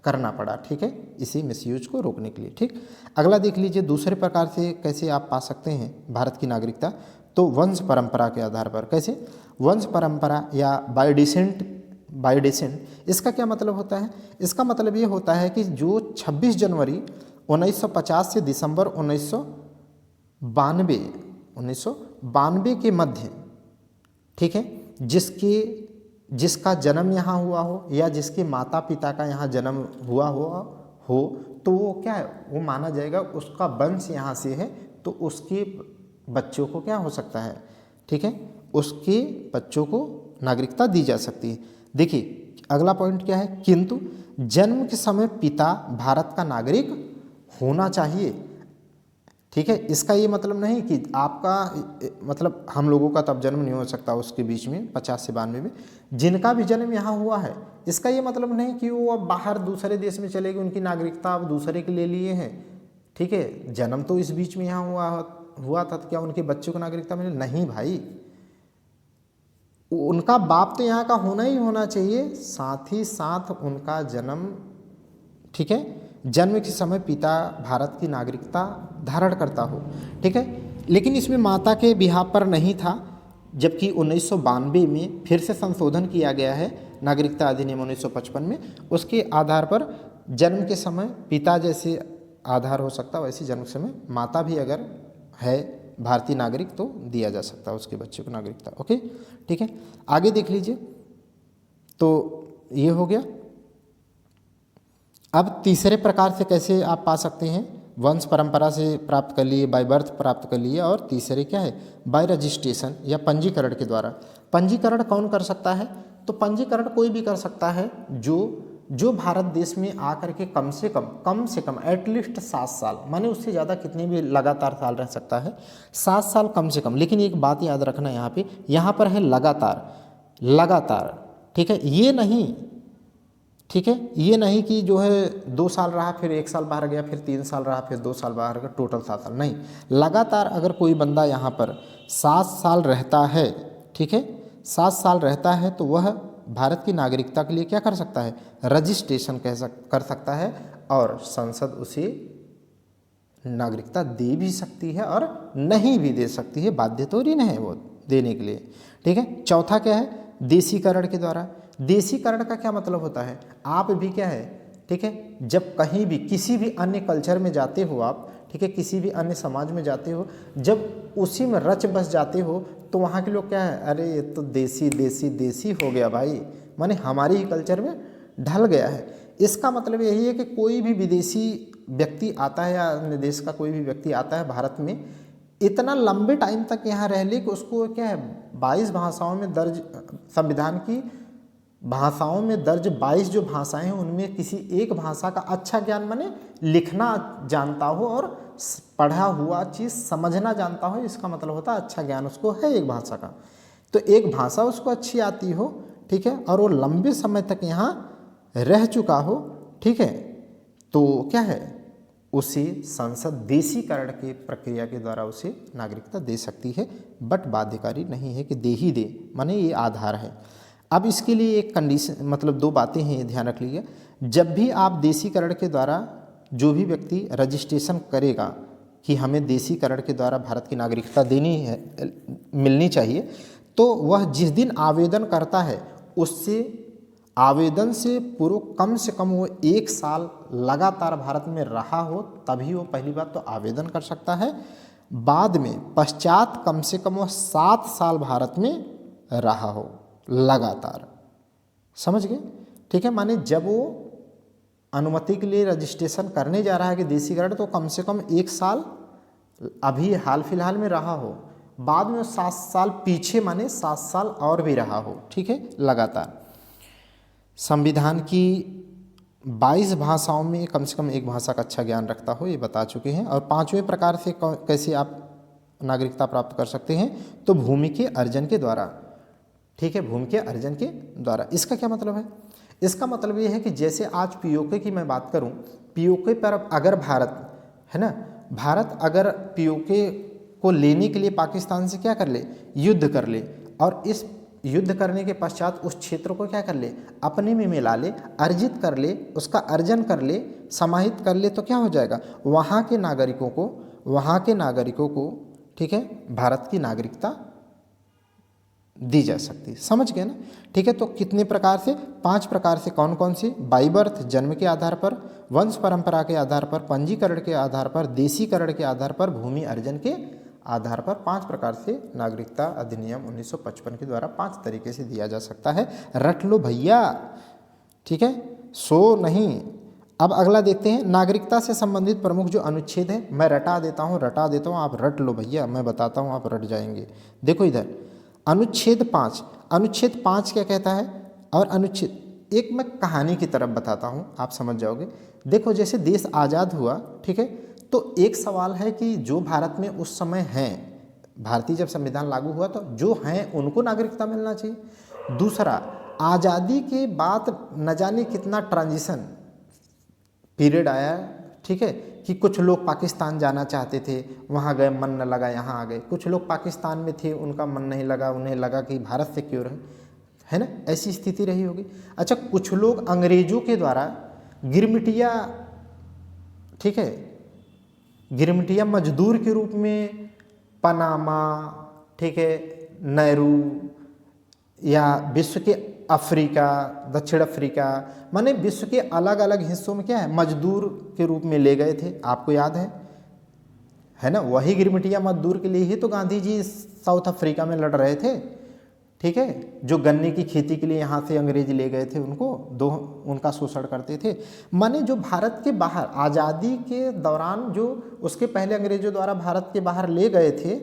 [SPEAKER 1] करना पड़ा, ठीक है, इसी मिसयूज को रोकने के लिए। ठीक, अगला देख लीजिए दूसरे प्रकार से कैसे आप पा सकते हैं भारत की नागरिकता। तो वंश परंपरा के आधार पर। कैसे, वंश परंपरा या बायोडिसेंट, इसका क्या मतलब होता है, इसका मतलब ये होता है कि जो 26 जनवरी 1950 से दिसंबर 1992 के मध्य, ठीक है, जिसका जन्म यहाँ हुआ हो या जिसके माता पिता का यहाँ जन्म हुआ हो तो वो क्या है, वो माना जाएगा उसका वंश यहाँ से है, तो उसके बच्चों को क्या हो सकता है, ठीक है, उसके बच्चों को नागरिकता दी जा सकती है। देखिए अगला पॉइंट क्या है, किंतु जन्म के समय पिता भारत का नागरिक होना चाहिए। ठीक है, इसका ये मतलब नहीं कि आपका मतलब हम लोगों का तब जन्म नहीं हो सकता उसके बीच में 50 से 92 में, जिनका भी जन्म यहाँ हुआ है, इसका ये मतलब नहीं कि वो अब बाहर दूसरे देश में चले गए, उनकी नागरिकता अब दूसरे के ले लिए हैं। ठीक है, जन्म तो इस बीच में यहाँ हुआ था, तो क्या उनके बच्चों को नागरिकता मिले? नहीं भाई, उनका बाप तो यहाँ का होना ही होना चाहिए, साथ ही साथ उनका जन्म, ठीक है, जन्म के समय पिता भारत की नागरिकता धारण करता हो। ठीक है, लेकिन इसमें माता के बिहाफ पर नहीं था, जबकि 1992 में फिर से संशोधन किया गया है नागरिकता अधिनियम 1955 में, उसके आधार पर जन्म के समय पिता जैसे आधार हो सकता वैसे जन्म के समय माता भी अगर है भारतीय नागरिक तो दिया जा सकता है उसके बच्चे को नागरिकता। ओके, ठीक है, आगे देख लीजिए। तो ये हो गया। अब तीसरे प्रकार से कैसे आप पा सकते हैं, वंश परंपरा से प्राप्त कर लिए, बाय बर्थ प्राप्त कर लिए, और तीसरे क्या है, बाय रजिस्ट्रेशन या पंजीकरण के द्वारा। पंजीकरण कौन कर सकता है? तो पंजीकरण कोई भी कर सकता है जो भारत देश में आकर के कम से कम एटलीस्ट 7 साल, माने उससे ज़्यादा कितने भी लगातार साल रह सकता है, 7 साल कम से कम। लेकिन एक बात याद रखना यहाँ पर है लगातार, ठीक है, ये नहीं, ठीक है, ये नहीं कि जो है 2 साल रहा फिर 1 साल बाहर गया, फिर 3 साल रहा फिर 2 साल बाहर गया, टोटल 7 साल नहीं। लगातार अगर कोई बंदा यहाँ पर 7 साल रहता है, ठीक है, 7 साल रहता है, तो वह भारत की नागरिकता के लिए क्या कर सकता है, रजिस्ट्रेशन कर सकता है, और संसद उसे नागरिकता दे भी सकती है और नहीं भी दे सकती है, बाध्यता नहीं है वो देने के लिए। ठीक है, चौथा क्या है, देशीकरण के द्वारा। देशीकरण का क्या मतलब होता है, आप भी क्या है, ठीक है, जब कहीं भी किसी भी अन्य कल्चर में जाते हो आप, ठीक है, किसी भी अन्य समाज में जाते हो, जब उसी में रच बस जाते हो, तो वहाँ के लोग क्या है, अरे ये तो देसी हो गया भाई, माने हमारे ही कल्चर में ढल गया है। इसका मतलब यही है कि कोई भी विदेशी व्यक्ति आता है या अन्य देश का कोई भी व्यक्ति आता है भारत में, इतना लंबे टाइम तक यहाँ रह ले कि उसको क्या है 22 भाषाओं में दर्ज, संविधान की भाषाओं में दर्ज 22 जो भाषाएं हैं उनमें किसी एक भाषा का अच्छा ज्ञान, माने लिखना जानता हो और पढ़ा हुआ चीज़ समझना जानता हो, इसका मतलब होता है अच्छा ज्ञान उसको है एक भाषा का। तो एक भाषा उसको अच्छी आती हो, ठीक है, और वो लंबे समय तक यहाँ रह चुका हो, ठीक है, तो क्या है, उसे संसद देशीकरण की प्रक्रिया के द्वारा उसे नागरिकता दे सकती है, बट बाध्यकारी नहीं है कि दे ही दे, माने ये आधार है। अब इसके लिए एक कंडीशन, मतलब 2 बातें हैं, ध्यान रख लीजिए। जब भी आप देशीकरण के द्वारा जो भी व्यक्ति रजिस्ट्रेशन करेगा कि हमें देशीकरण के द्वारा भारत की नागरिकता देनी है, मिलनी चाहिए, तो वह जिस दिन आवेदन करता है उससे आवेदन से पूर्व कम से कम वो 1 साल लगातार भारत में रहा हो, तभी वो पहली बात तो आवेदन कर सकता है। बाद में पश्चात कम से कम वो 7 साल भारत में रहा हो लगातार, समझ गए? ठीक है, माने जब वो अनुमति के लिए रजिस्ट्रेशन करने जा रहा है कि देशीकरण, तो कम से कम 1 साल अभी हाल फिलहाल में रहा हो, बाद में 7 साल पीछे माने 7 साल और भी रहा हो, ठीक है, लगातार। संविधान की 22 भाषाओं में कम से कम एक भाषा का अच्छा ज्ञान रखता हो, ये बता चुके हैं। और 5वें प्रकार से कैसे आप नागरिकता प्राप्त कर सकते हैं, तो भूमि के अर्जन के द्वारा, ठीक है, भूमि के अर्जन के द्वारा। इसका क्या मतलब है? इसका मतलब ये है कि जैसे आज पीओके की मैं बात करूं, पीओके पर अगर भारत, है ना, भारत अगर पीओके को लेने के लिए पाकिस्तान से क्या कर ले, युद्ध कर ले, और इस युद्ध करने के पश्चात उस क्षेत्र को क्या कर ले, अपने में मिला ले, अर्जित कर ले, उसका अर्जन कर ले, समाहित कर ले, तो क्या हो जाएगा, वहाँ के नागरिकों को ठीक है, भारत की नागरिकता दी जा सकती है। समझ गए ना? ठीक है, तो कितने प्रकार से? 5 प्रकार से। कौन कौन सी? बाई बर्थ, जन्म के आधार पर, वंश परंपरा के आधार पर, पंजीकरण के आधार पर, देशीकरण के आधार पर, भूमि अर्जन के आधार पर। 5 प्रकार से नागरिकता अधिनियम 1955 के द्वारा 5 तरीके से दिया जा सकता है। रट लो भैया, ठीक है, सो नहीं। अब अगला देखते हैं, नागरिकता से संबंधित प्रमुख जो अनुच्छेद है, मैं रटा देता हूँ, आप रट लो भैया, मैं बताता हूँ, आप रट जाएंगे। देखो इधर अनुच्छेद 5, अनुच्छेद 5 क्या कहता है, और अनुच्छेद एक मैं कहानी की तरफ बताता हूँ, आप समझ जाओगे। देखो जैसे देश आज़ाद हुआ, ठीक है, तो एक सवाल है कि जो भारत में उस समय हैं, भारतीय जब संविधान लागू हुआ तो जो हैं उनको नागरिकता मिलना चाहिए। दूसरा, आज़ादी के बाद न जाने कितना ट्रांजिशन पीरियड आया, ठीक है, कि कुछ लोग पाकिस्तान जाना चाहते थे, वहाँ गए, मन न लगा, यहाँ आ गए। कुछ लोग पाकिस्तान में थे, उनका मन नहीं लगा, उन्हें लगा कि भारत सिक्योर है ना, ऐसी स्थिति रही होगी। अच्छा, कुछ लोग अंग्रेजों के द्वारा गिरमिटिया, ठीक है, गिरमिटिया मजदूर के रूप में पनामा, ठीक है, नेहरू, या विश्व के अफ्रीका, दक्षिण अफ्रीका, माने विश्व के अलग अलग हिस्सों में क्या है, मजदूर के रूप में ले गए थे। आपको याद है ना, वही गिरमिटिया मजदूर के लिए ही तो गांधी जी साउथ अफ्रीका में लड़ रहे थे, ठीक है, जो गन्ने की खेती के लिए यहाँ से अंग्रेज ले गए थे, उनका शोषण करते थे। माने जो भारत के बाहर आज़ादी के दौरान, जो उसके पहले अंग्रेजों द्वारा भारत के बाहर ले गए थे,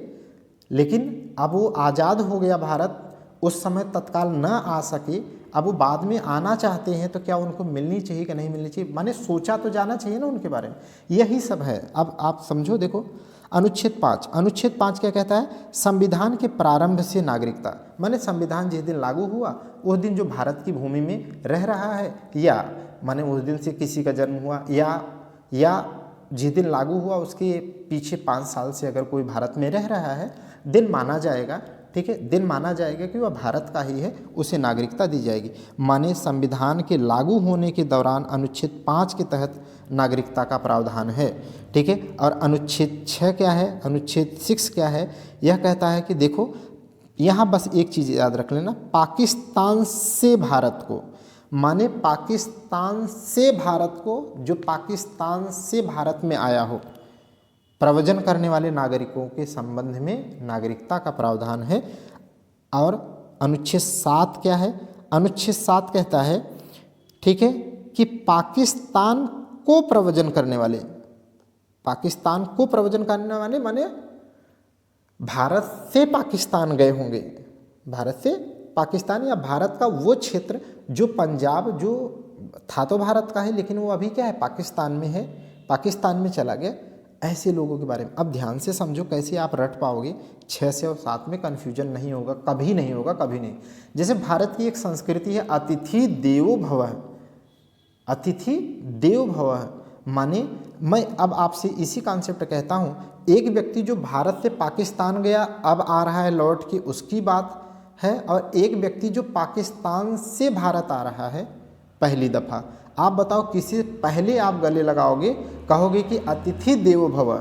[SPEAKER 1] लेकिन अब वो आज़ाद हो गया भारत, उस समय तत्काल न आ सके, अब वो बाद में आना चाहते हैं, तो क्या उनको मिलनी चाहिए कि नहीं मिलनी चाहिए? माने सोचा तो जाना चाहिए ना उनके बारे में, यही सब है। अब आप समझो, देखो अनुच्छेद 5, अनुच्छेद 5 क्या कहता है, संविधान के प्रारंभ से नागरिकता, माने संविधान जिस दिन लागू हुआ उस दिन जो भारत की भूमि में रह रहा है, या माने उस दिन से किसी का जन्म हुआ, या जिस दिन लागू हुआ उसके पीछे 5 साल से अगर कोई भारत में रह रहा है, दिन माना जाएगा, ठीक है, दिन माना जाएगा कि वह भारत का ही है, उसे नागरिकता दी जाएगी। माने संविधान के लागू होने के दौरान अनुच्छेद 5 के तहत नागरिकता का प्रावधान है, ठीक है। और अनुच्छेद 6 क्या है, अनुच्छेद 6 क्या है, यह कहता है कि देखो यहाँ बस एक चीज़ याद रख लेना, पाकिस्तान से भारत को, माने पाकिस्तान से भारत को, जो पाकिस्तान से भारत में आया हो, प्रव्रजन करने वाले नागरिकों के संबंध में नागरिकता का प्रावधान है। और अनुच्छेद 7 क्या है, अनुच्छेद 7 कहता है, ठीक है, कि पाकिस्तान को प्रव्रजन करने वाले, पाकिस्तान को प्रव्रजन करने वाले माने भारत से पाकिस्तान गए होंगे, भारत से पाकिस्तान या भारत का वो क्षेत्र जो पंजाब, जो था तो भारत का है लेकिन वो अभी क्या है, पाकिस्तान में है, पाकिस्तान में चला गया, ऐसे लोगों के बारे में। अब ध्यान से समझो कैसे आप रट पाओगे, 6 से और 7 में कन्फ्यूजन नहीं होगा, कभी नहीं होगा, कभी नहीं। जैसे भारत की एक संस्कृति है अतिथि देवो भवः, अतिथि देवो भवः, माने मैं अब आपसे इसी कॉन्सेप्ट कहता हूँ, एक व्यक्ति जो भारत से पाकिस्तान गया अब आ रहा है लौट के, उसकी बात है, और एक व्यक्ति जो पाकिस्तान से भारत आ रहा है पहली दफ़ा। आप बताओ किसी पहले आप गले लगाओगे, कहोगे कि अतिथि देवो भव,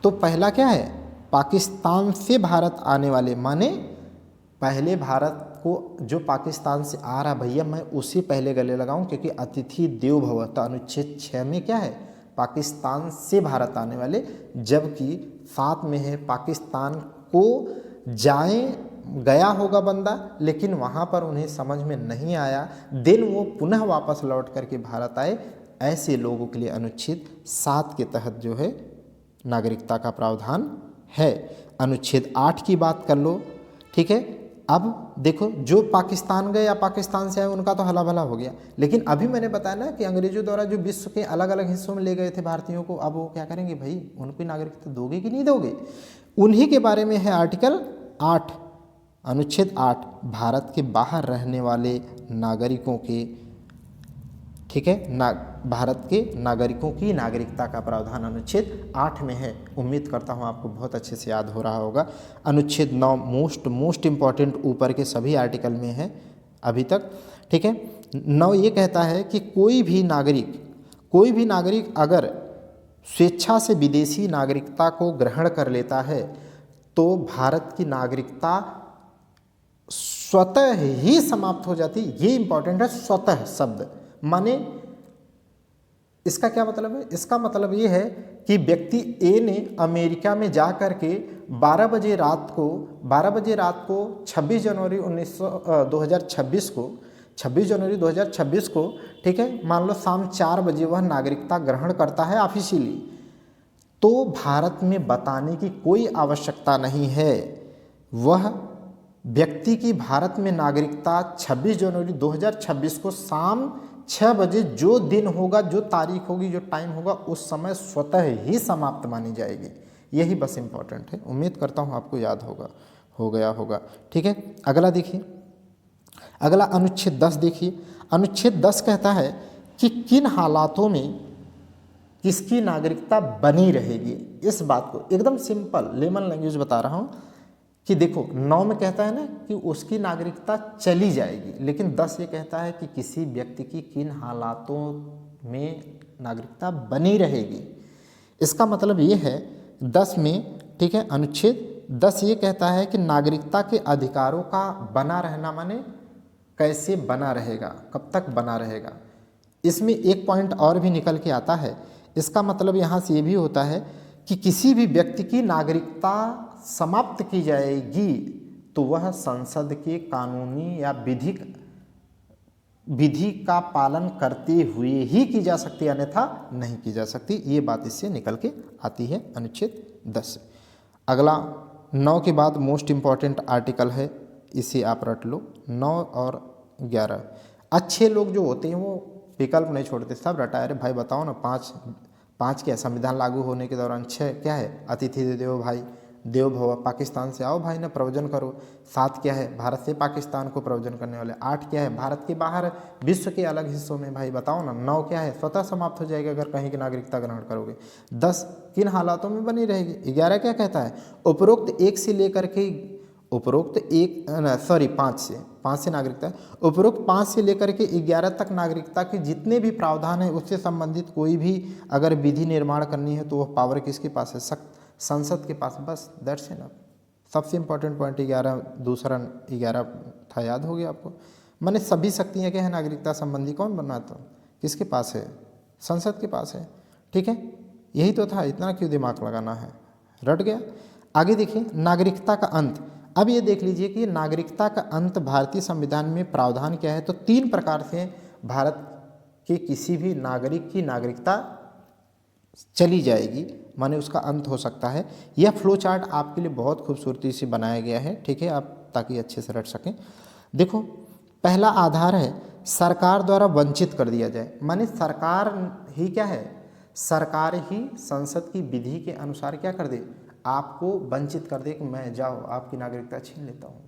[SPEAKER 1] तो पहला क्या है, पाकिस्तान से भारत आने वाले, माने पहले भारत को जो पाकिस्तान से आ रहा भैया मैं उसी पहले गले लगाऊं, क्योंकि अतिथि देवो भव। तो अनुच्छेद 6 में क्या है, पाकिस्तान से भारत आने वाले, जबकि 7 में है पाकिस्तान को गया होगा बंदा, लेकिन वहाँ पर उन्हें समझ में नहीं आया, दिन वो पुनः वापस लौट करके भारत आए, ऐसे लोगों के लिए अनुच्छेद 7 के तहत जो है नागरिकता का प्रावधान है। अनुच्छेद 8 की बात कर लो, ठीक है। अब देखो, जो पाकिस्तान गए या पाकिस्तान से आए उनका तो हला भला हो गया, लेकिन अभी मैंने बताया ना कि अंग्रेजों द्वारा जो विश्व के अलग अलग हिस्सों में ले गए थे भारतीयों को, अब वो क्या करेंगे भाई, उनको नागरिकता दोगे कि नहीं दोगे? उन्हीं के बारे में है आर्टिकल 8, अनुच्छेद 8, भारत के बाहर रहने वाले नागरिकों के, ठीक है, भारत के नागरिकों की नागरिकता का प्रावधान अनुच्छेद 8 में है। उम्मीद करता हूँ आपको बहुत अच्छे से याद हो रहा होगा। अनुच्छेद 9 मोस्ट इम्पॉर्टेंट, ऊपर के सभी आर्टिकल में है अभी तक, ठीक है। 9 ये कहता है कि कोई भी नागरिक अगर स्वेच्छा से विदेशी नागरिकता को ग्रहण कर लेता है तो भारत की नागरिकता स्वतः ही समाप्त हो जाती। ये इंपॉर्टेंट है, स्वतः शब्द माने इसका क्या मतलब है? इसका मतलब ये है कि व्यक्ति ए ने अमेरिका में जा कर के 12 बजे रात को 26 जनवरी 2026 को, ठीक है, मान लो शाम 4 बजे वह नागरिकता ग्रहण करता है ऑफिशियली, तो भारत में बताने की कोई आवश्यकता नहीं है। वह व्यक्ति की भारत में नागरिकता 26 जनवरी 2026 को शाम 6 बजे, जो दिन होगा, जो तारीख होगी, जो टाइम होगा, उस समय स्वतः ही समाप्त मानी जाएगी। यही बस इम्पॉर्टेंट है। उम्मीद करता हूँ आपको याद हो गया होगा, ठीक है। अगला देखिए, अगला अनुच्छेद 10 देखिए। अनुच्छेद 10 कहता है कि किन हालातों में किसकी नागरिकता बनी रहेगी। इस बात को एकदम सिंपल लेमन लैंग्वेज बता रहा हूँ कि देखो, 9 में कहता है ना कि उसकी नागरिकता चली जाएगी, लेकिन 10 ये कहता है कि किसी व्यक्ति की किन हालातों में नागरिकता बनी रहेगी। इसका मतलब ये है 10 में, ठीक है, अनुच्छेद 10 ये कहता है कि नागरिकता के अधिकारों का बना रहना माने कैसे बना रहेगा, कब तक बना रहेगा। इसमें एक पॉइंट और भी निकल के आता है। इसका मतलब यहाँ से ये भी होता है कि किसी भी व्यक्ति की नागरिकता समाप्त की जाएगी तो वह संसद के कानूनी या विधि का पालन करते हुए ही की जा सकती है, अन्यथा नहीं की जा सकती। ये बात इससे निकल के आती है अनुच्छेद 10। अगला 9 के बाद मोस्ट इम्पॉर्टेंट आर्टिकल है, इसे आप रट लो, 9 और 11। अच्छे लोग जो होते हैं वो विकल्प नहीं छोड़ते, सब रटाए। अरे भाई बताओ ना, 5 क्या, संविधान लागू होने के दौरान 6 क्या है, अतिथि देवो भाई देव भव, पाकिस्तान से आओ भाई ना प्रव्रजन करो। 7 क्या है, भारत से पाकिस्तान को प्रव्रजन करने वाले। 8 क्या है, भारत के बाहर विश्व के अलग हिस्सों में, भाई बताओ ना। 9 क्या है, स्वतः समाप्त हो जाएगा अगर कहीं की नागरिकता ग्रहण करोगे। 10 किन हालातों में बनी रहेगी। 11 क्या कहता है, उपरोक्त 1 से लेकर के, उपरोक्त 5 से नागरिकता, उपरोक्त 5 से लेकर के 11 तक नागरिकता के जितने भी प्रावधान है उससे संबंधित कोई भी अगर विधि निर्माण करनी है तो वह पावर किसके पास है, संसद के पास। बस दैट्स इनफ। सबसे इंपॉर्टेंट पॉइंट 11, दूसरा 11 था, याद हो गया आपको। मैंने सभी शक्तियाँ क्या है नागरिकता संबंधी कौन बनाता, किसके पास है, संसद के पास है, ठीक है। यही तो था, इतना क्यों दिमाग लगाना है, रट गया। आगे देखिए, नागरिकता का अंत। अब ये देख लीजिए कि नागरिकता का अंत भारतीय संविधान में प्रावधान क्या है। तो 3 प्रकार से भारत के किसी भी नागरिक की नागरिकता चली जाएगी, माने उसका अंत हो सकता है। यह फ्लो चार्ट आपके लिए बहुत खूबसूरती से बनाया गया है, ठीक है, आप ताकि अच्छे से रट सकें। देखो, पहला आधार है सरकार द्वारा वंचित कर दिया जाए, माने सरकार ही क्या है, सरकार ही संसद की विधि के अनुसार क्या कर दे, आपको वंचित कर दे कि मैं जाओ आपकी नागरिकता छीन लेता हूँ,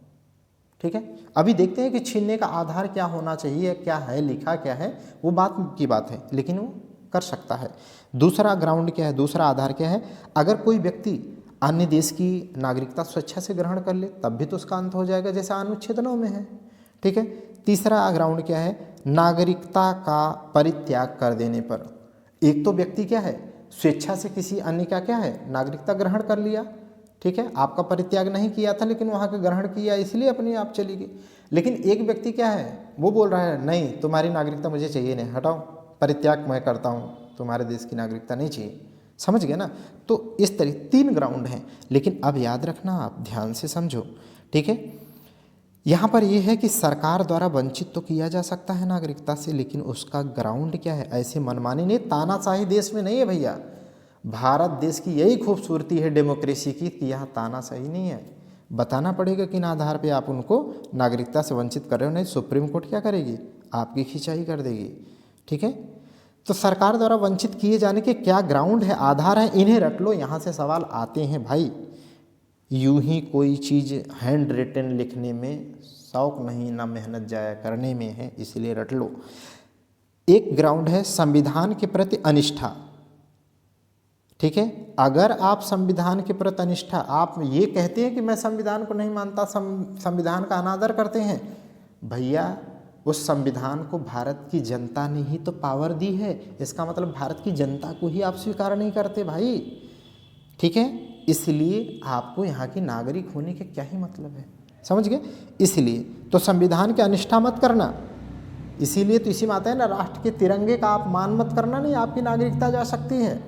[SPEAKER 1] ठीक है। अभी देखते हैं कि छीनने का आधार क्या होना चाहिए, क्या है, लिखा क्या है, वो बात की बात है, लेकिन वो कर सकता है। दूसरा ग्राउंड क्या है, दूसरा आधार क्या है, अगर कोई व्यक्ति अन्य देश की नागरिकता स्वेच्छा से ग्रहण कर ले तब भी तो उसका अंत हो जाएगा, जैसा अनुच्छेद 9 में है, ठीक है। तीसरा ग्राउंड क्या है, नागरिकता का परित्याग कर देने पर। एक तो व्यक्ति क्या है, स्वेच्छा से किसी अन्य का क्या है, नागरिकता ग्रहण कर लिया, ठीक है, आपका परित्याग नहीं किया था लेकिन वहाँ का ग्रहण किया इसलिए अपने आप चली गई। लेकिन एक व्यक्ति क्या है, वो बोल रहा है नहीं तुम्हारी नागरिकता मुझे चाहिए नहीं, हटाओ, परित्याग मैं करता हूँ, तुम्हारे देश की नागरिकता नहीं चाहिए। समझ गए ना। तो इस तरह 3 ग्राउंड हैं, लेकिन अब याद रखना, आप ध्यान से समझो, ठीक है। यहाँ पर यह है कि सरकार द्वारा वंचित तो किया जा सकता है नागरिकता से, लेकिन उसका ग्राउंड क्या है, ऐसे मनमानी नहीं, तानाशाही देश में नहीं है भैया। भारत देश की यही खूबसूरती है डेमोक्रेसी की कि यहाँ तानाशाही नहीं है। बताना पड़ेगा किन आधार पे आप उनको नागरिकता से वंचित कर रहे हो, नहीं सुप्रीम कोर्ट क्या करेगी, आपकी खिंचाई कर देगी। ठीक है, तो सरकार द्वारा वंचित किए जाने के क्या ग्राउंड है, आधार है, इन्हें रट लो। यहाँ से सवाल आते हैं भाई। यूं ही कोई चीज़ हैंड रिटन लिखने में शौक नहीं, ना मेहनत जाया करने में है, इसलिए रट लो। एक ग्राउंड है संविधान के प्रति अनिष्ठा। ठीक है, अगर आप संविधान के प्रति अनिष्ठा, आप ये कहते हैं कि मैं संविधान को नहीं मानता, संविधान का अनादर करते हैं, भैया उस संविधान को भारत की जनता ने ही तो पावर दी है। इसका मतलब भारत की जनता को ही आप स्वीकार नहीं करते भाई। ठीक है, इसलिए आपको यहाँ की नागरिक होने के क्या ही मतलब है, समझ गए। इसलिए तो संविधान की अनिष्ठा मत करना। इसीलिए तो इसी में आता है ना, राष्ट्र के तिरंगे का आप मान मत करना, नहीं आपकी नागरिकता जा सकती है।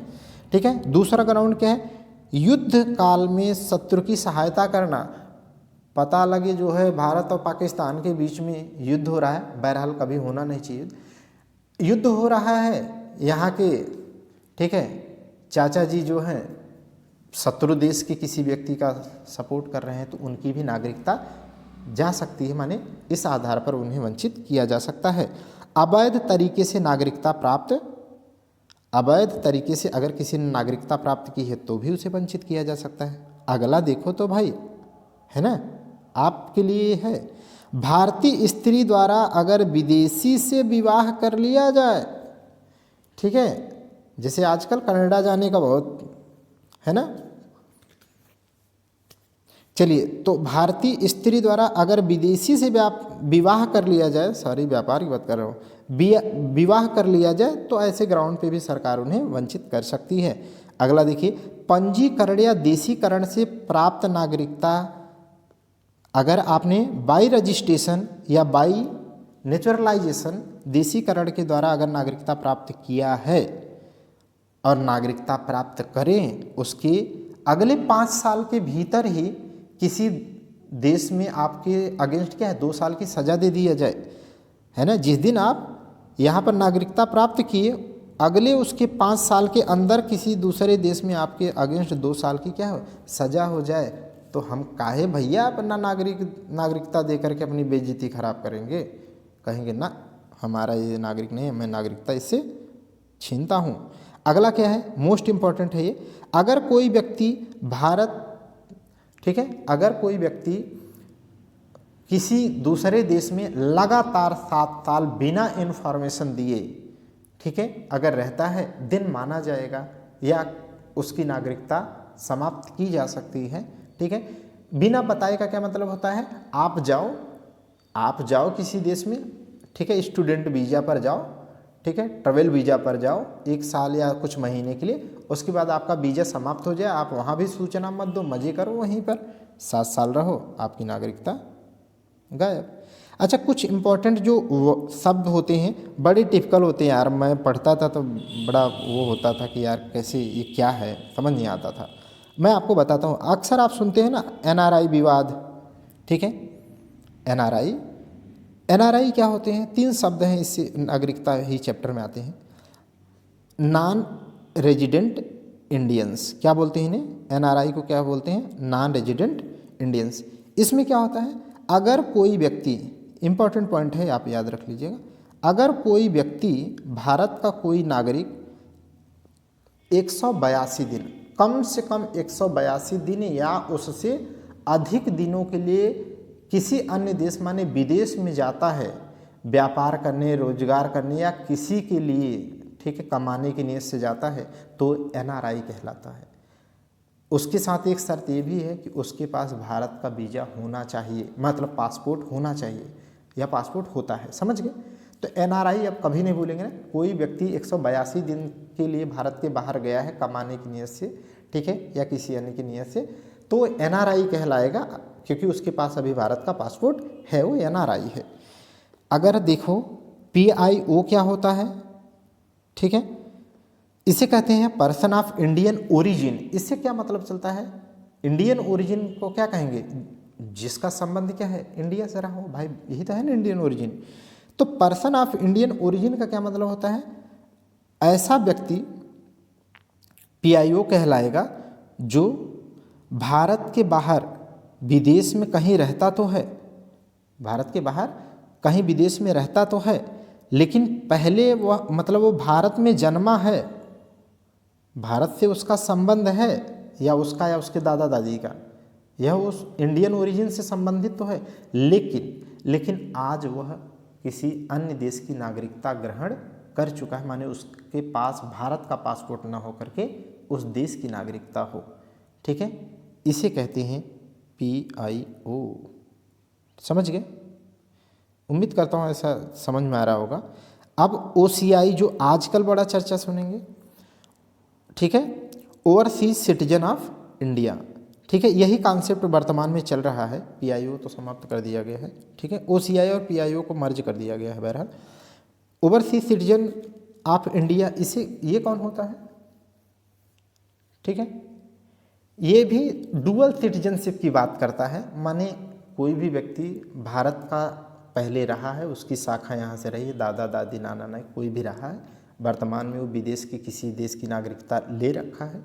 [SPEAKER 1] ठीक है, दूसरा ग्राउंड क्या है, युद्ध काल में शत्रु की सहायता करना। पता लगे जो है भारत और पाकिस्तान के बीच में युद्ध हो रहा है, बहरहाल कभी होना नहीं चाहिए, युद्ध हो रहा है यहाँ के, ठीक है, चाचा जी जो हैं शत्रु देश के किसी व्यक्ति का सपोर्ट कर रहे हैं, तो उनकी भी नागरिकता जा सकती है, माने इस आधार पर उन्हें वंचित किया जा सकता है। अवैध तरीके से नागरिकता प्राप्त, अवैध तरीके से अगर किसी ने नागरिकता प्राप्त की है तो भी उसे वंचित किया जा सकता है। अगला देखो तो भाई, है ना, आपके लिए है, भारतीय स्त्री द्वारा अगर विदेशी से विवाह कर लिया जाए, ठीक है, जैसे आजकल कनाडा जाने का बहुत है ना, चलिए, तो भारतीय स्त्री द्वारा अगर विदेशी से विवाह कर लिया जाए, सॉरी व्यापार की बात कर रहा हूँ, विवाह कर लिया जाए, तो ऐसे ग्राउंड पे भी सरकार उन्हें वंचित कर सकती है। अगला देखिए, पंजीकरण या देशीकरण से प्राप्त नागरिकता, अगर आपने बाई रजिस्ट्रेशन या बाई नेचुरलाइजेशन, देशीकरण के द्वारा अगर नागरिकता प्राप्त किया है और नागरिकता प्राप्त करें, उसके अगले 5 साल के भीतर ही किसी देश में आपके अगेंस्ट क्या है, 2 साल की सज़ा दे दिया जाए, है ना। जिस दिन आप यहाँ पर नागरिकता प्राप्त किए, अगले उसके 5 साल के अंदर किसी दूसरे देश में आपके अगेंस्ट 2 साल की क्या हो, सज़ा हो जाए, तो हम काहे भैया अपना नागरिकता दे करके अपनी बेइज्जती खराब करेंगे। कहेंगे ना, हमारा ये नागरिक नहीं है, मैं नागरिकता इससे छीनता हूँ। अगला क्या है, मोस्ट इम्पॉर्टेंट है ये, अगर कोई व्यक्ति भारत, ठीक है, अगर कोई व्यक्ति किसी दूसरे देश में लगातार 7 साल बिना इन्फॉर्मेशन दिए, ठीक है, अगर रहता है, दिन माना जाएगा या उसकी नागरिकता समाप्त की जा सकती है। ठीक है, बिना बताए का क्या मतलब होता है, आप जाओ किसी देश में, ठीक है, स्टूडेंट वीज़ा पर जाओ, ठीक है, ट्रैवल वीज़ा पर जाओ 1 साल या कुछ महीने के लिए, उसके बाद आपका वीज़ा समाप्त हो जाए, आप वहाँ भी सूचना मत दो, मज़े करो वहीं पर, 7 साल रहो, आपकी नागरिकता गायब। अच्छा, कुछ इम्पोर्टेंट जो शब्द होते हैं बड़े टिपिकल होते हैं यार, मैं पढ़ता था तो बड़ा वो होता था कि यार कैसे ये क्या है, समझ नहीं आता था। मैं आपको बताता हूँ, अक्सर आप सुनते हैं ना NRI विवाद, ठीक है, NRI क्या होते हैं, 3 शब्द हैं, इससे नागरिकता ही चैप्टर में आते हैं। नॉन रेजिडेंट इंडियंस, क्या बोलते हैं इन्हें, NRI को क्या बोलते हैं, नॉन रेजिडेंट इंडियंस। इसमें क्या होता है, अगर कोई व्यक्ति, इंपॉर्टेंट पॉइंट है आप याद रख लीजिएगा, अगर कोई व्यक्ति भारत का कोई नागरिक 182 दिन, कम से कम 182 दिन या उससे अधिक दिनों के लिए किसी अन्य देश माने विदेश में जाता है, व्यापार करने, रोजगार करने या किसी के लिए, ठीक है, कमाने की नीयत से जाता है, तो NRI कहलाता है। उसके साथ एक शर्त ये भी है कि उसके पास भारत का वीज़ा होना चाहिए, मतलब पासपोर्ट होना चाहिए, या पासपोर्ट होता है, समझ गए। तो NRI अब कभी नहीं भूलेंगे ना, कोई व्यक्ति 182 दिन के लिए भारत के बाहर गया है कमाने की नीयत से, ठीक है, या किसी अन्य की नीयत से, तो NRI कहलाएगा, क्योंकि उसके पास अभी भारत का पासपोर्ट है, वो NRI है। अगर देखो PIO क्या होता है, ठीक है, इसे कहते हैं पर्सन ऑफ इंडियन ओरिजिन। इससे क्या मतलब चलता है, इंडियन ओरिजिन को क्या कहेंगे, जिसका संबंध क्या है, इंडिया से रहा हो भाई, यही तो है ना इंडियन ओरिजिन। तो पर्सन ऑफ इंडियन ओरिजिन का क्या मतलब होता है, ऐसा व्यक्ति PIO कहलाएगा जो भारत के बाहर विदेश में कहीं रहता तो है, भारत के बाहर कहीं विदेश में रहता तो है, लेकिन पहले वह मतलब वो भारत में जन्मा है, भारत से उसका संबंध है, या उसका या उसके दादा दादी का, यह उस इंडियन ओरिजिन से संबंधित तो है, लेकिन आज वह किसी अन्य देश की नागरिकता ग्रहण कर चुका है, माने उसके पास भारत का पासपोर्ट ना हो करके उस देश की नागरिकता हो। ठीक है, इसे कहते हैं PIO। समझ गए? उम्मीद करता हूँ ऐसा समझ में आ रहा होगा। अब OCI जो आजकल बड़ा चर्चा सुनेंगे, ठीक है, ओवरसीज सिटीजन ऑफ इंडिया। ठीक है, यही कॉन्सेप्ट वर्तमान में चल रहा है। PIO तो समाप्त कर दिया गया है। ठीक है, OCI और PIO को मर्ज कर दिया गया है। बहरहाल ओवरसीज सिटीजन ऑफ इंडिया, इसे ये कौन होता है? ठीक है, ये भी डुअल सिटीजनशिप की बात करता है, माने कोई भी व्यक्ति भारत का पहले रहा है, उसकी शाखा यहाँ से रही है, दादा दादी नाना नानी कोई भी रहा है, वर्तमान में वो विदेश के किसी देश की नागरिकता ले रखा है।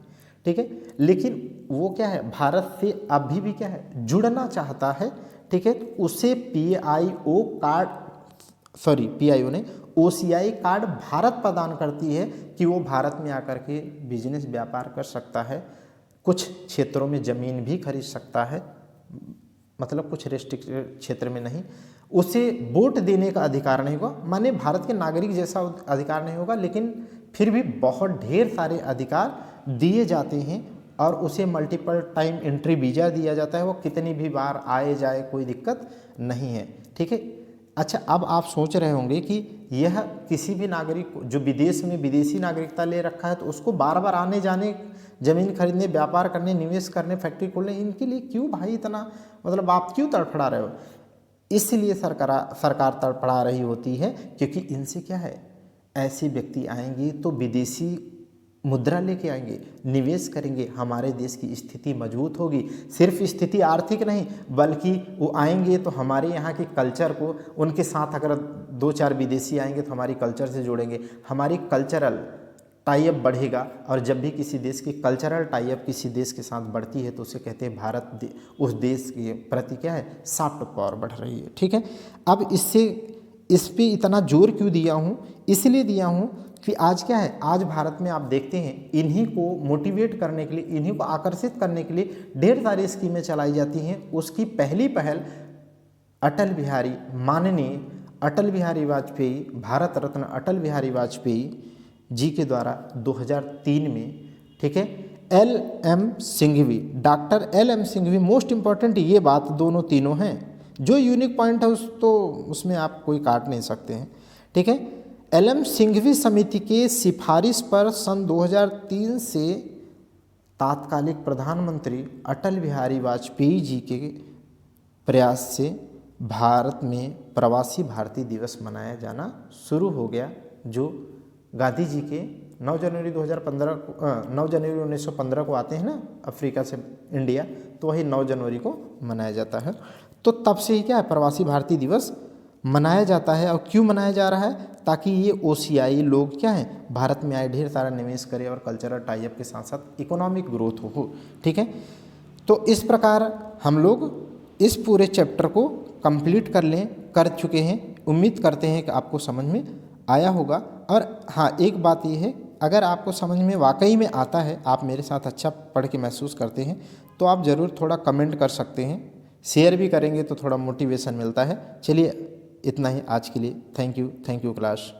[SPEAKER 1] ठीक है, लेकिन वो क्या है, भारत से अभी भी क्या है, जुड़ना चाहता है। ठीक है, तो उसे PIO कार्ड, सॉरी PIO नहीं, OCI कार्ड भारत प्रदान करती है कि वो भारत में आकर के बिजनेस व्यापार कर सकता है, कुछ क्षेत्रों में ज़मीन भी खरीद सकता है, मतलब कुछ रेस्ट्रिक्टेड क्षेत्र में नहीं। उसे वोट देने का अधिकार नहीं होगा, माने भारत के नागरिक जैसा अधिकार नहीं होगा, लेकिन फिर भी बहुत ढेर सारे अधिकार दिए जाते हैं और उसे मल्टीपल टाइम एंट्री वीज़ा दिया जाता है, वो कितनी भी बार आए जाए कोई दिक्कत नहीं है। ठीक है, अच्छा, अब आप सोच रहे होंगे कि यह किसी भी नागरिक जो विदेश में विदेशी नागरिकता ले रखा है तो उसको बार बार आने जाने, ज़मीन खरीदने, व्यापार करने, निवेश करने, फैक्ट्री खोलने, इनके लिए क्यों भाई इतना, मतलब आप क्यों तड़फड़ा रहे हो? इसलिए सरकार तड़फड़ा रही होती है क्योंकि इनसे क्या है, ऐसे व्यक्ति आएंगे तो विदेशी मुद्रा लेके आएंगे, निवेश करेंगे, हमारे देश की स्थिति मजबूत होगी। सिर्फ स्थिति आर्थिक नहीं, बल्कि वो आएंगे तो हमारे यहाँ के कल्चर को, उनके साथ अगर 2-4 विदेशी आएंगे तो हमारी कल्चर से जोड़ेंगे, हमारी कल्चरल टाई अप बढ़ेगा। और जब भी किसी देश की कल्चरल टाई अप किसी देश के साथ बढ़ती है तो उसे कहते हैं भारत उस देश के प्रति क्या है, सॉफ्ट पावर बढ़ रही है। ठीक है, अब इस पे इतना जोर क्यों दिया हूँ? इसलिए दिया हूँ कि आज क्या है, आज भारत में आप देखते हैं इन्हीं को मोटिवेट करने के लिए, इन्हीं को आकर्षित करने के लिए ढेर सारी स्कीमें चलाई जाती हैं। उसकी पहली पहल माननीय अटल बिहारी वाजपेयी, भारत रत्न अटल बिहारी वाजपेयी जी के द्वारा 2003 में, ठीक है, LM Singhvi, doctor LM Singhvi, most important ये बात दोनों तीनों हैं, जो यूनिक पॉइंट है उसमें आप कोई काट नहीं सकते हैं। ठीक है, LM सिंघवी समिति के सिफारिश पर सन 2003 से तात्कालिक प्रधानमंत्री अटल बिहारी वाजपेयी जी के प्रयास से भारत में प्रवासी भारतीय दिवस मनाया जाना शुरू हो गया, जो गांधी जी के 9 जनवरी 1915 को आते हैं ना अफ्रीका से इंडिया, तो वही 9 जनवरी को मनाया जाता है। तो तब से ही क्या है, प्रवासी भारतीय दिवस मनाया जाता है। और क्यों मनाया जा रहा है? ताकि ये OCI लोग क्या है, भारत में आए, ढेर सारा निवेश करें और कल्चरल टाई अप के साथ साथ इकोनॉमिक ग्रोथ हो। ठीक है, तो इस प्रकार हम लोग इस पूरे चैप्टर को कंप्लीट कर चुके हैं। उम्मीद करते हैं कि आपको समझ में आया होगा। और हाँ, एक बात ये है, अगर आपको समझ में वाकई में आता है, आप मेरे साथ अच्छा पढ़ के महसूस करते हैं, तो आप ज़रूर थोड़ा कमेंट कर सकते हैं, शेयर भी करेंगे तो थोड़ा मोटिवेशन मिलता है। चलिए इतना ही आज के लिए। Thank you class.